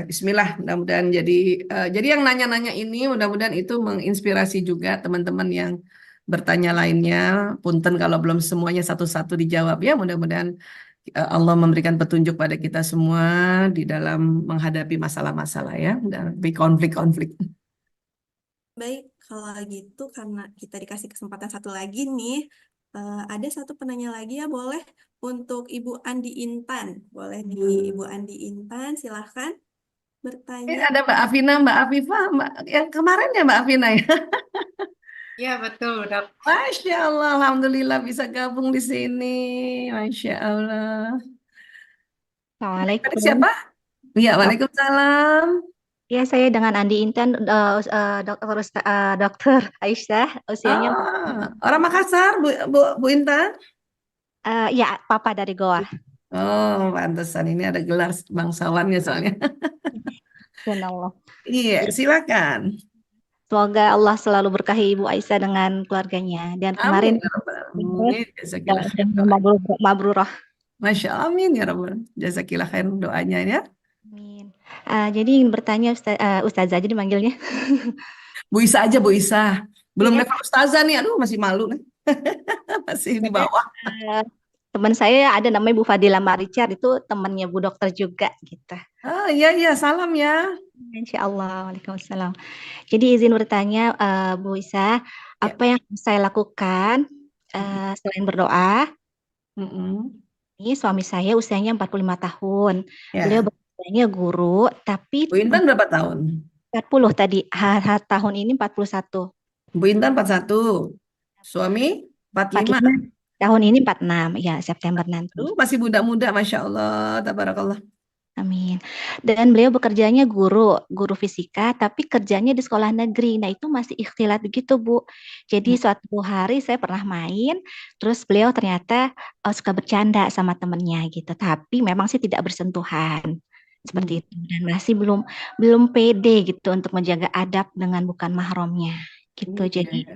Bismillah. Mudah-mudahan jadi yang nanya-nanya ini mudah-mudahan itu menginspirasi juga teman-teman yang bertanya lainnya. Punten kalau belum semuanya satu-satu dijawab ya. Mudah-mudahan Allah memberikan petunjuk pada kita semua di dalam menghadapi masalah-masalah ya dan konflik-konflik. Baik, kalau gitu karena kita dikasih kesempatan satu lagi nih, ada satu penanya lagi ya, boleh untuk Ibu Andi Intan. Boleh nih Ibu Andi Intan, silahkan Ini bertanya. ada Mbak Afina, Mbak Afifah, yang kemarin ya Mbak Afina ya. Ya, betul, Dok. Masya Allah, Alhamdulillah bisa gabung di sini. Masya Allah. Tadi Assalamualaikum. siapa? Iya, Dok, Waalaikumsalam. ya saya dengan Andi Intan, Dokter Aisyah, usianya Orang Makassar, Bu Intan. ya Papa dari Goa. Oh, pantesan ini ada gelar bangsawannya soalnya. Subhanallah. Iya, silakan. Semoga Allah selalu berkahi Ibu Aisyah dengan keluarganya. Dan Amin kemarin ya rabbal alamin. Jazakillah khair doakan doanya. mabrurah. Masya Allah, amin ya rabbal. Jazakillah khair doanya ya. Amin. Jadi ingin bertanya Ustazah aja dimanggilnya. Bu Isa aja, Bu Isa. Belum Iya, level ustazah nih, aduh masih malu nih. Masih di soalnya bawah. teman saya ada namanya Bu Fadila Marichard, itu temannya Bu Dokter juga gitu. Ah, iya, iya, salam ya. Insya Allah, Waalaikumsalam. Jadi izin bertanya, Bu Isa, Ya. apa yang harus saya lakukan selain berdoa? Mm-mm. Ini suami saya usianya 45 tahun. Beliau Ya. bekerjanya guru, tapi Bu Intan berapa tahun? 40 tadi, tahun ini 41. Bu Intan 41. Suami 45. 45, tahun ini 46, ya September nanti. Masih muda-muda, Masya Allah. Tabarakallah. Amin. Dan beliau bekerjanya guru fisika, tapi kerjanya di sekolah negeri. Nah, itu masih ikhtilat begitu, Bu. Jadi suatu hari saya pernah main, terus beliau ternyata suka bercanda sama temennya gitu. Tapi memang sih tidak bersentuhan. Seperti itu. Dan masih belum pede gitu untuk menjaga adab dengan bukan mahramnya. Gitu. Jadi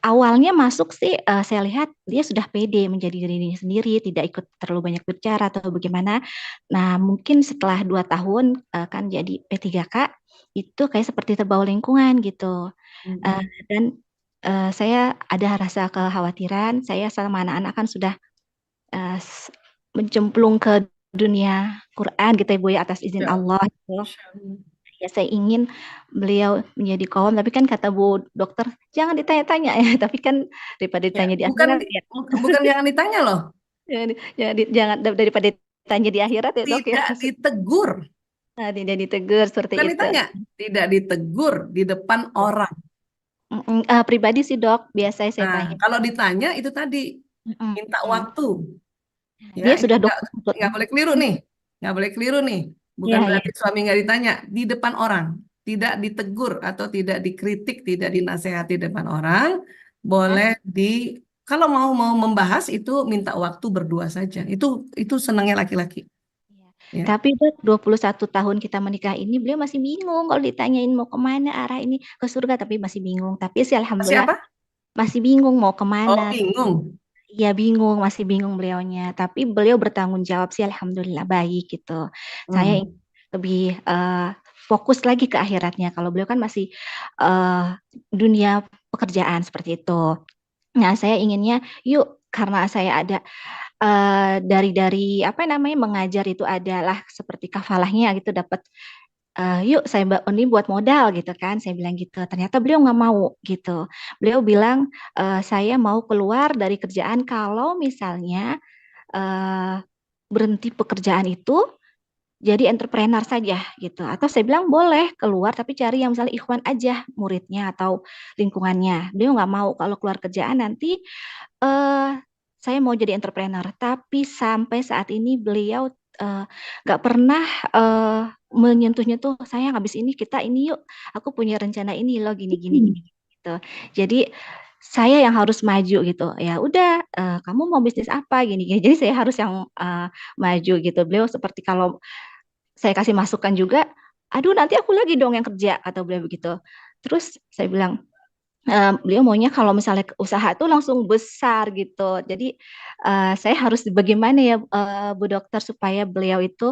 awalnya masuk sih saya lihat dia sudah pede menjadi dirinya sendiri, tidak ikut terlalu banyak bicara atau bagaimana. Nah, mungkin setelah 2 tahun kan jadi P3K, itu kayak seperti terbawa lingkungan gitu. Dan saya ada rasa kekhawatiran, saya sama anak-anak kan sudah mencemplung ke dunia Quran gitu ya Bu ya, atas izin Allah gitu. Ya saya ingin beliau menjadi kawan, tapi kan kata Bu Dokter jangan ditanya-tanya ya. Tapi kan daripada ditanya di Bukan, akhirat ya, bukan jangan ditanya loh. jangan daripada ditanya di akhirat ya Dok ya. Tidak ditegur. Nah, tidak ditegur seperti Bukan itu. ditanya. Tidak ditegur di depan orang. Pribadi sih Dok, biasa saya Nah, tanya. kalau ditanya itu tadi minta waktu. Ya, Dia ini sudah nggak boleh keliru nih. Nggak boleh keliru nih. Bukan ya, berarti suami nggak ditanya. Di depan orang. Tidak ditegur atau tidak dikritik, tidak dinasehati di depan orang. Boleh kalau mau membahas itu minta waktu berdua saja. Itu senangnya laki-laki. Ya. Tapi Dok, 21 tahun kita menikah ini beliau masih bingung kalau ditanyain mau kemana arah ini ke surga, tapi masih bingung. Tapi sih alhamdulillah Siapa? masih bingung mau Oh, kemana. bingung. Iya bingung, masih bingung beliaunya. Tapi beliau bertanggung jawab sih alhamdulillah baik gitu. Saya ingin lebih fokus lagi ke akhiratnya. Kalau beliau kan masih dunia pekerjaan seperti itu. Nah, saya inginnya yuk karena saya ada dari apa namanya mengajar itu adalah seperti kafalahnya gitu, dapat yuk saya ini buat modal gitu kan, saya bilang gitu. Ternyata beliau nggak mau gitu. Beliau bilang saya mau keluar dari kerjaan kalau misalnya berhenti pekerjaan itu jadi entrepreneur saja gitu. Atau saya bilang boleh keluar tapi cari yang misalnya ikhwan aja muridnya atau lingkungannya. Beliau nggak mau kalau keluar kerjaan nanti saya mau jadi entrepreneur. Tapi sampai saat ini beliau nggak pernah menyentuh-nyentuh saya habis ini kita ini yuk aku punya rencana ini loh gini gitu. Jadi saya yang harus maju gitu ya udah kamu mau bisnis apa gini jadi saya harus yang maju gitu. Beliau seperti kalau saya kasih masukan juga aduh nanti aku lagi dong yang kerja atau beliau begitu. Terus saya bilang beliau maunya kalau misalnya usaha itu langsung besar gitu. Jadi saya harus bagaimana ya Bu Dokter supaya beliau itu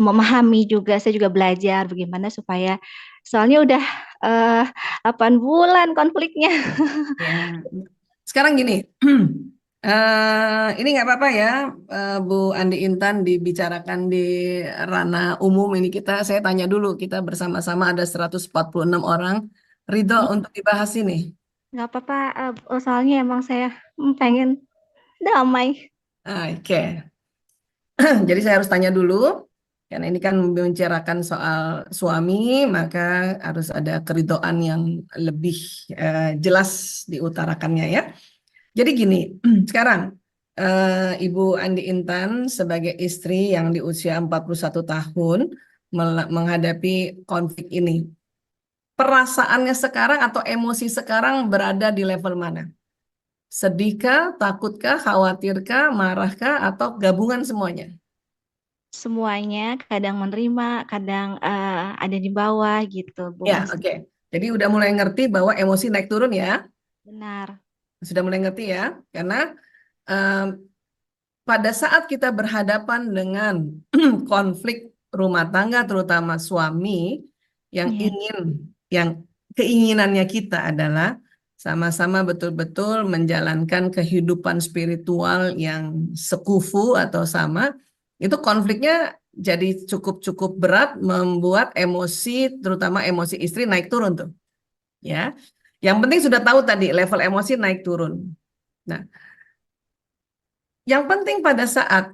memahami juga. Saya juga belajar bagaimana supaya soalnya udah 8 bulan konfliknya. Ya. Sekarang gini, ini nggak apa-apa ya, Bu Andi Intan dibicarakan di ranah umum ini saya tanya dulu, kita bersama-sama ada 146 orang, ridho untuk dibahas ini. Nggak apa-apa, soalnya emang saya pengen damai. Oke, jadi saya harus tanya dulu, karena ini kan membicarakan soal suami, maka harus ada keridhaan yang lebih jelas diutarakannya ya. Jadi gini, sekarang Ibu Andi Intan sebagai istri yang di usia 41 tahun menghadapi konflik ini. Perasaannya sekarang atau emosi sekarang berada di level mana? Sedihkah, takutkah, khawatirkah, marahkah, atau gabungan semuanya? Semuanya, kadang menerima, kadang ada di bawah gitu, Bu Ya, Mas. oke. Jadi udah mulai ngerti bahwa emosi naik turun ya? Benar. Sudah mulai ngerti ya? Karena em, pada saat kita berhadapan dengan konflik rumah tangga, terutama suami yang Iya. yang keinginannya kita adalah sama-sama betul-betul menjalankan kehidupan spiritual yang sekufu atau sama, itu konfliknya jadi cukup-cukup berat, membuat emosi, terutama emosi istri naik turun tuh, ya. Yang penting sudah tahu tadi level emosi naik turun. Nah, yang penting pada saat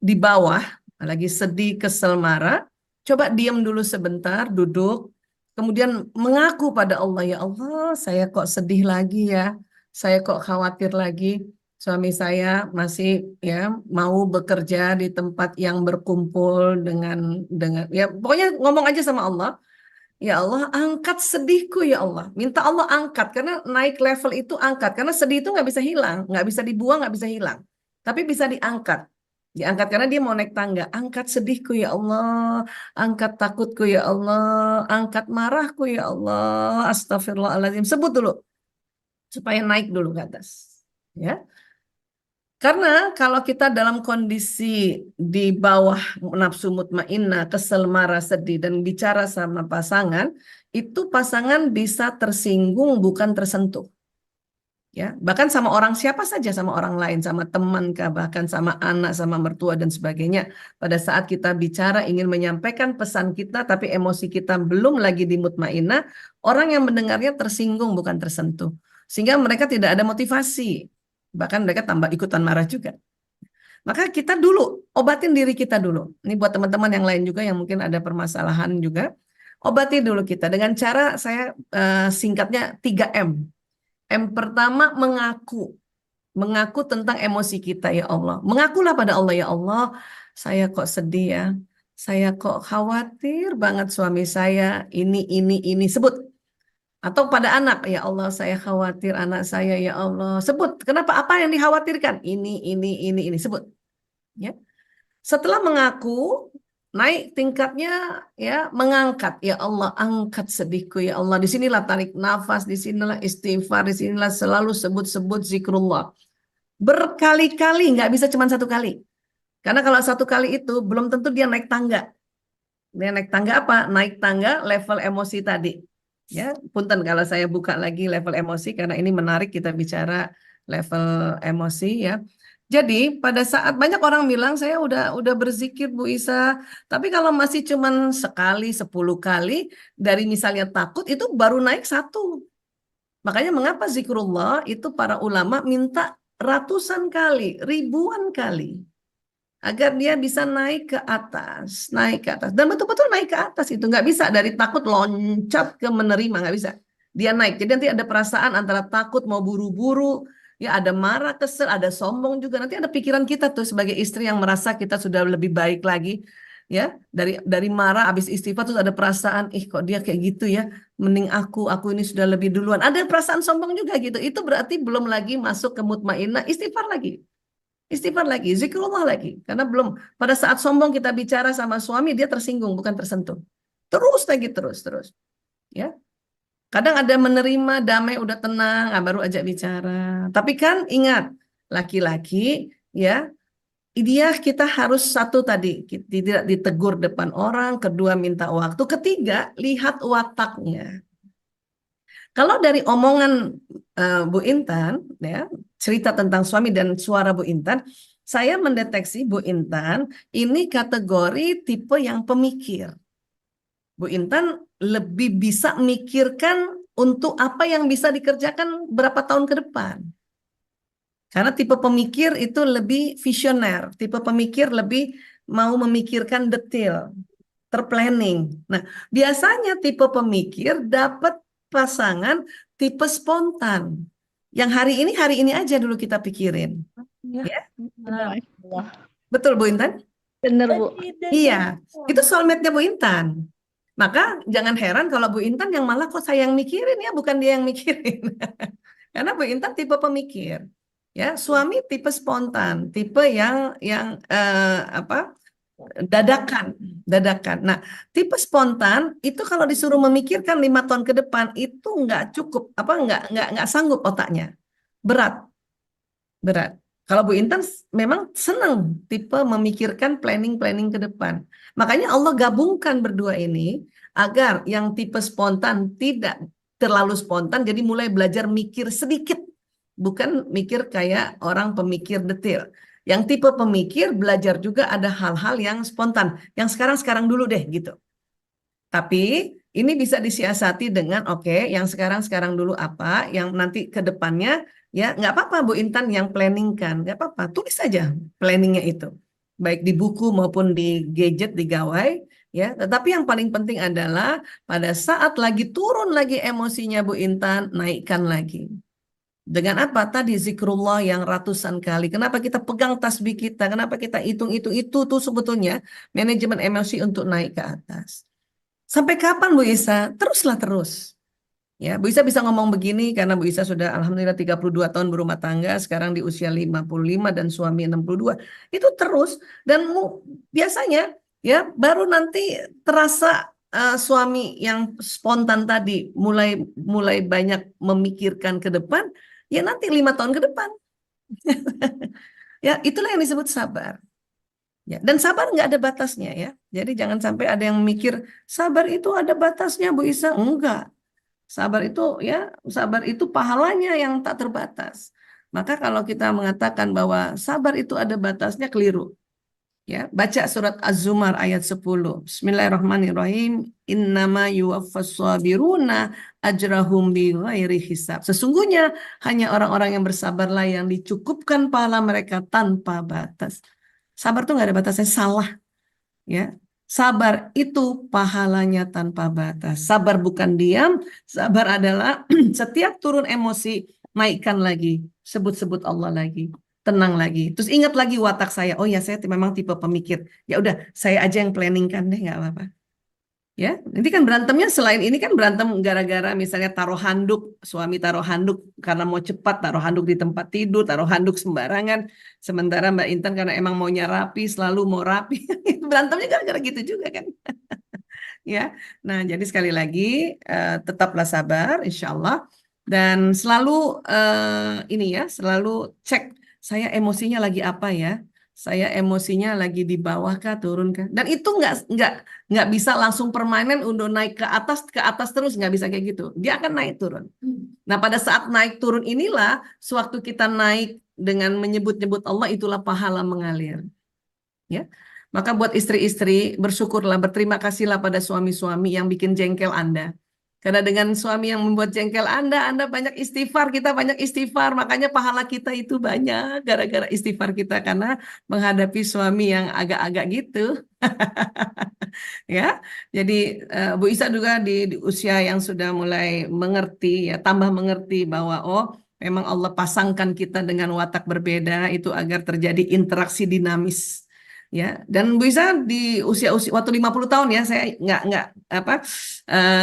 di bawah, lagi sedih, kesel, marah, coba diam dulu sebentar, duduk, kemudian mengaku pada Allah, ya Allah, saya kok sedih lagi ya, saya kok khawatir lagi, suami saya masih ya mau bekerja di tempat yang berkumpul dengan ya pokoknya ngomong aja sama Allah, ya Allah angkat sedihku ya Allah, minta Allah angkat karena naik level itu angkat karena sedih itu nggak bisa hilang, nggak bisa dibuang, nggak bisa hilang, tapi bisa diangkat. Diangkat karena dia mau naik tangga. Angkat sedihku ya Allah. Angkat takutku ya Allah. Angkat marahku ya Allah. Astagfirullahaladzim. Sebut dulu. Supaya naik dulu ke atas. Ya. Karena kalau kita dalam kondisi di bawah nafsu mutmainnah, kesel, marah, sedih, dan bicara sama pasangan, itu pasangan bisa tersinggung bukan tersentuh. Ya, bahkan sama orang siapa saja, sama orang lain, sama teman kah, bahkan sama anak, sama mertua dan sebagainya. Pada saat kita bicara ingin menyampaikan pesan kita tapi emosi kita belum lagi di mutmainnah, orang yang mendengarnya tersinggung bukan tersentuh. Sehingga mereka tidak ada motivasi. Bahkan mereka tambah ikutan marah juga. Maka kita dulu obatin diri kita dulu. Ini buat teman-teman yang lain juga yang mungkin ada permasalahan juga. Obati dulu kita dengan cara saya singkatnya 3M. M pertama mengaku. Mengaku tentang emosi kita ya Allah. Mengakulah pada Allah, ya Allah, saya kok sedih ya. Saya kok khawatir banget suami saya ini. Sebut. Atau pada anak, ya Allah saya khawatir anak saya ya Allah. Sebut. Kenapa? Apa yang dikhawatirkan? Ini. Sebut. Ya. Setelah mengaku, naik tingkatnya ya mengangkat, ya Allah angkat sedihku ya Allah. Disinilah tarik nafas, disinilah istighfar, disinilah selalu sebut-sebut zikrullah berkali-kali, nggak bisa cuma satu kali. Karena kalau satu kali itu belum tentu dia naik tangga. Dia naik tangga apa? Naik tangga level emosi tadi. Ya, punten kalau saya buka lagi level emosi karena ini menarik kita bicara level emosi ya. Jadi pada saat banyak orang bilang saya udah berzikir Bu Isa, tapi kalau masih cuman sekali, 10 kali dari misalnya takut itu baru naik satu. Makanya mengapa zikrullah itu para ulama minta ratusan kali, ribuan kali agar dia bisa naik ke atas, dan betul-betul naik ke atas itu nggak bisa dari takut loncat ke menerima, nggak bisa. Dia naik, jadi nanti ada perasaan antara takut mau buru-buru, ya ada marah, kesel, ada sombong juga. Nanti ada pikiran kita tuh sebagai istri yang merasa kita sudah lebih baik lagi, ya dari marah habis istighfar terus ada perasaan, ih kok dia kayak gitu ya, mending aku ini sudah lebih duluan. Ada perasaan sombong juga gitu. Itu berarti belum lagi masuk ke mutmainnah, istighfar lagi. Istighfar lagi, zikrullah lagi. Karena belum, pada saat sombong kita bicara sama suami, dia tersinggung, bukan tersentuh. Terus lagi, terus. Ya, kadang ada menerima, damai, udah tenang, baru ajak bicara. Tapi kan ingat, laki-laki, ya, dia kita harus satu tadi, tidak ditegur depan orang, kedua minta waktu, ketiga lihat wataknya. Kalau dari omongan Bu Intan, ya, cerita tentang suami dan suara Bu Intan, saya mendeteksi Bu Intan ini kategori tipe yang pemikir. Bu Intan lebih bisa mikirkan untuk apa yang bisa dikerjakan berapa tahun ke depan. Karena tipe pemikir itu lebih visioner, tipe pemikir lebih mau memikirkan detail, terplanning. Nah, biasanya tipe pemikir dapat pasangan tipe spontan. Yang hari ini aja dulu kita pikirin. Ya, Benar. betul Bu Intan? Benar, Bu. Iya, itu soulmate-nya Bu Intan. Maka jangan heran kalau Bu Intan yang malah kok saya yang mikirin ya, bukan dia yang mikirin. Karena Bu Intan tipe pemikir, ya. Suami tipe spontan, tipe yang apa? Dadakan. Nah, tipe spontan itu kalau disuruh memikirkan 5 tahun ke depan itu nggak cukup, nggak sanggup otaknya, berat. Kalau Bu Intan memang senang tipe memikirkan planning ke depan. Makanya Allah gabungkan berdua ini agar yang tipe spontan tidak terlalu spontan, jadi mulai belajar mikir sedikit, bukan mikir kayak orang pemikir detail. Yang tipe pemikir belajar juga ada hal-hal yang spontan, yang sekarang dulu deh gitu. Tapi ini bisa disiasati dengan yang sekarang dulu apa, yang nanti ke depannya ya nggak apa-apa Bu Intan yang planningkan, nggak apa-apa, tulis saja planningnya itu, baik di buku maupun di gadget, di gawai ya. Tetapi yang paling penting adalah pada saat lagi turun lagi emosinya Bu Intan, naikkan lagi. Dengan apa? Tadi zikrullah yang ratusan kali. Kenapa kita pegang tasbih kita? Kenapa kita hitung itu tuh sebetulnya manajemen emosi untuk naik ke atas. Sampai kapan Bu Isa? Teruslah terus. Ya, Bu Isa bisa ngomong begini karena Bu Isa sudah alhamdulillah 32 tahun berumah tangga, sekarang di usia 55 dan suami 62. Itu terus dan biasanya ya baru nanti terasa suami yang spontan tadi mulai banyak memikirkan ke depan, ya nanti 5 tahun ke depan. Ya, itulah yang disebut sabar. Ya, dan sabar nggak ada batasnya ya. Jadi jangan sampai ada yang mikir sabar itu ada batasnya Bu Isa. Enggak. Sabar itu pahalanya yang tak terbatas. Maka kalau kita mengatakan bahwa sabar itu ada batasnya, keliru. Ya, baca surat Az-Zumar ayat 10. Bismillahirrahmanirrahim. Innama yuwaffas sabiruna ajrahum bighairi hisab. Sesungguhnya hanya orang-orang yang bersabarlah yang dicukupkan pahala mereka tanpa batas. Sabar tuh nggak ada batasnya, salah. Ya, sabar itu pahalanya tanpa batas. Sabar bukan diam, sabar adalah setiap turun emosi, naikkan lagi, sebut-sebut Allah lagi, tenang lagi. Terus ingat lagi watak saya. Oh ya, saya memang tipe pemikir. Ya udah, saya aja yang planningkan deh, nggak apa-apa. Ya, nanti kan berantemnya selain ini kan berantem gara-gara misalnya taruh handuk, suami taruh handuk karena mau cepat, taruh handuk di tempat tidur, taruh handuk sembarangan. Sementara Mbak Intan karena emang maunya rapi, selalu mau rapi. Berantemnya gara-gara gitu juga kan. Ya, nah jadi sekali lagi tetaplah sabar, insya Allah. Dan selalu selalu cek saya emosinya lagi apa ya. Saya emosinya lagi di bawah kah, turun kah? Dan itu nggak bisa langsung permanen untuk naik ke atas terus, nggak bisa kayak gitu. Dia akan naik turun. Nah pada saat naik turun inilah, sewaktu kita naik dengan menyebut-nyebut Allah, itulah pahala mengalir. Ya, maka buat istri-istri bersyukurlah, berterima kasihlah pada suami-suami yang bikin jengkel Anda. Karena dengan suami yang membuat jengkel Anda banyak istighfar, kita banyak istighfar, makanya pahala kita itu banyak gara-gara istighfar kita karena menghadapi suami yang agak-agak gitu. Ya, jadi Bu Isa juga di usia yang sudah mulai mengerti, ya tambah mengerti bahwa memang Allah pasangkan kita dengan watak berbeda itu agar terjadi interaksi dinamis. Ya, dan Bu Isa di usia waktu 50 tahun ya, saya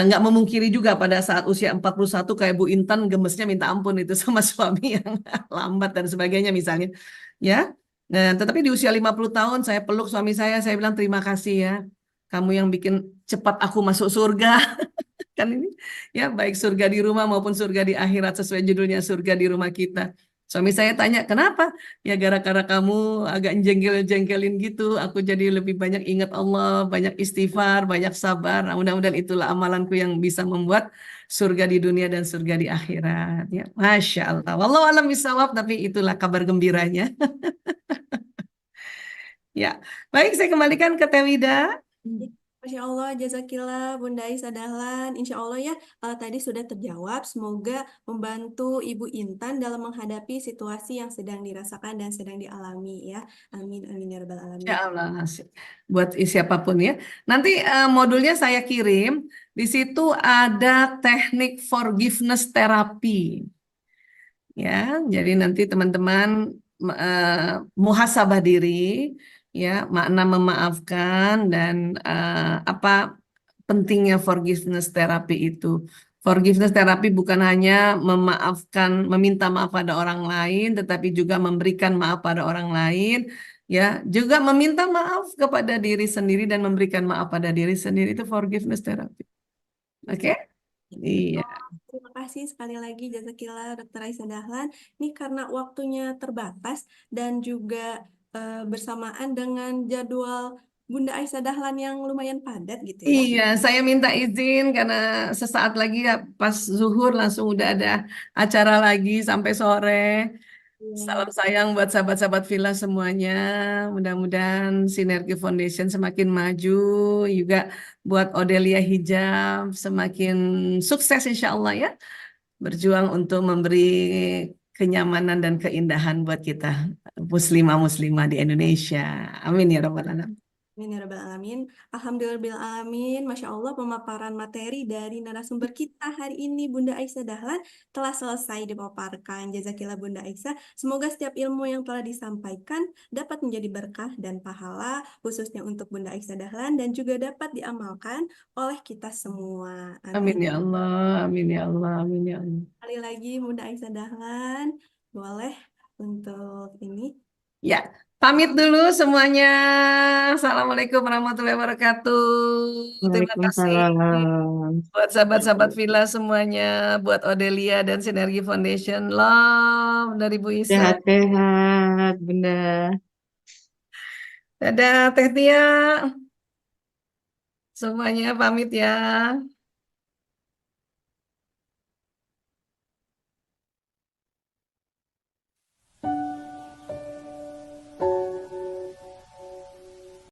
nggak memungkiri juga pada saat usia 41 kayak Bu Intan gemesnya minta ampun itu sama suami yang lambat dan sebagainya misalnya. Ya. Nah, tetapi di usia 50 tahun saya peluk suami saya bilang terima kasih ya. Kamu yang bikin cepat aku masuk surga. Kan ini ya, baik surga di rumah maupun surga di akhirat sesuai judulnya, surga di rumah kita. Suami saya tanya, kenapa? Ya gara-gara kamu agak jengkel-jengkelin gitu, aku jadi lebih banyak ingat Allah, banyak istighfar, banyak sabar. Nah, mudah-mudahan itulah amalanku yang bisa membuat surga di dunia dan surga di akhirat. Ya, Masya Allah. Wallahu a'lam bishawab, tapi itulah kabar gembiranya. Ya, baik, saya kembalikan ke Teh Wida. Masya Allah, jazakillah Bunda Isa Dahlan. Insya Allah ya, tadi sudah terjawab. Semoga membantu Ibu Intan dalam menghadapi situasi yang sedang dirasakan dan sedang dialami ya. Amin, amin ya rabbal alamin. Ya Allah, buat siapapun ya. Nanti modulnya saya kirim. Di situ ada teknik forgiveness therapy. Ya, jadi nanti teman-teman muhasabah diri, ya, makna memaafkan dan apa pentingnya forgiveness therapy itu. Forgiveness terapi bukan hanya memaafkan, meminta maaf pada orang lain, tetapi juga memberikan maaf pada orang lain, ya, juga meminta maaf kepada diri sendiri dan memberikan maaf pada diri sendiri itu forgiveness terapi. Oke? Iya. Terima kasih sekali lagi Jazakillah Dr. Aisyah Dahlan. Ini karena waktunya terbatas dan juga bersamaan dengan jadwal Bunda Aisyah Dahlan yang lumayan padat gitu ya. Iya, saya minta izin karena sesaat lagi ya, pas zuhur langsung udah ada acara lagi sampai sore. Salam sayang buat sahabat-sahabat Villa semuanya. Mudah-mudahan Sinergi Foundation semakin maju, juga buat Odelia Hijab semakin sukses insya Allah ya. Berjuang untuk memberi kenyamanan dan keindahan buat kita muslimah-muslimah di Indonesia. Amin ya rabbal alamin. Amin ya Rabbal Alamin. Alhamdulillah Alamin. Masya Allah pemaparan materi dari narasumber kita hari ini Bunda Aisyah Dahlan telah selesai dipaparkan. Jazakillah Bunda Aisyah. Semoga setiap ilmu yang telah disampaikan dapat menjadi berkah dan pahala khususnya untuk Bunda Aisyah Dahlan dan juga dapat diamalkan oleh kita semua. Amin Amin. ya Allah, amin ya Allah, amin ya Allah. Sekali lagi Bunda Aisyah Dahlan boleh untuk ini. Ya, pamit dulu semuanya. Assalamualaikum warahmatullahi wabarakatuh. Terima kasih Waalaikumsalam. buat sahabat-sahabat Villa semuanya, buat Odelia dan Sinergi Foundation. Love dari Bu Isa. Sehat-sehat, Bunda. Dadah, Teh Tia. Semuanya pamit ya.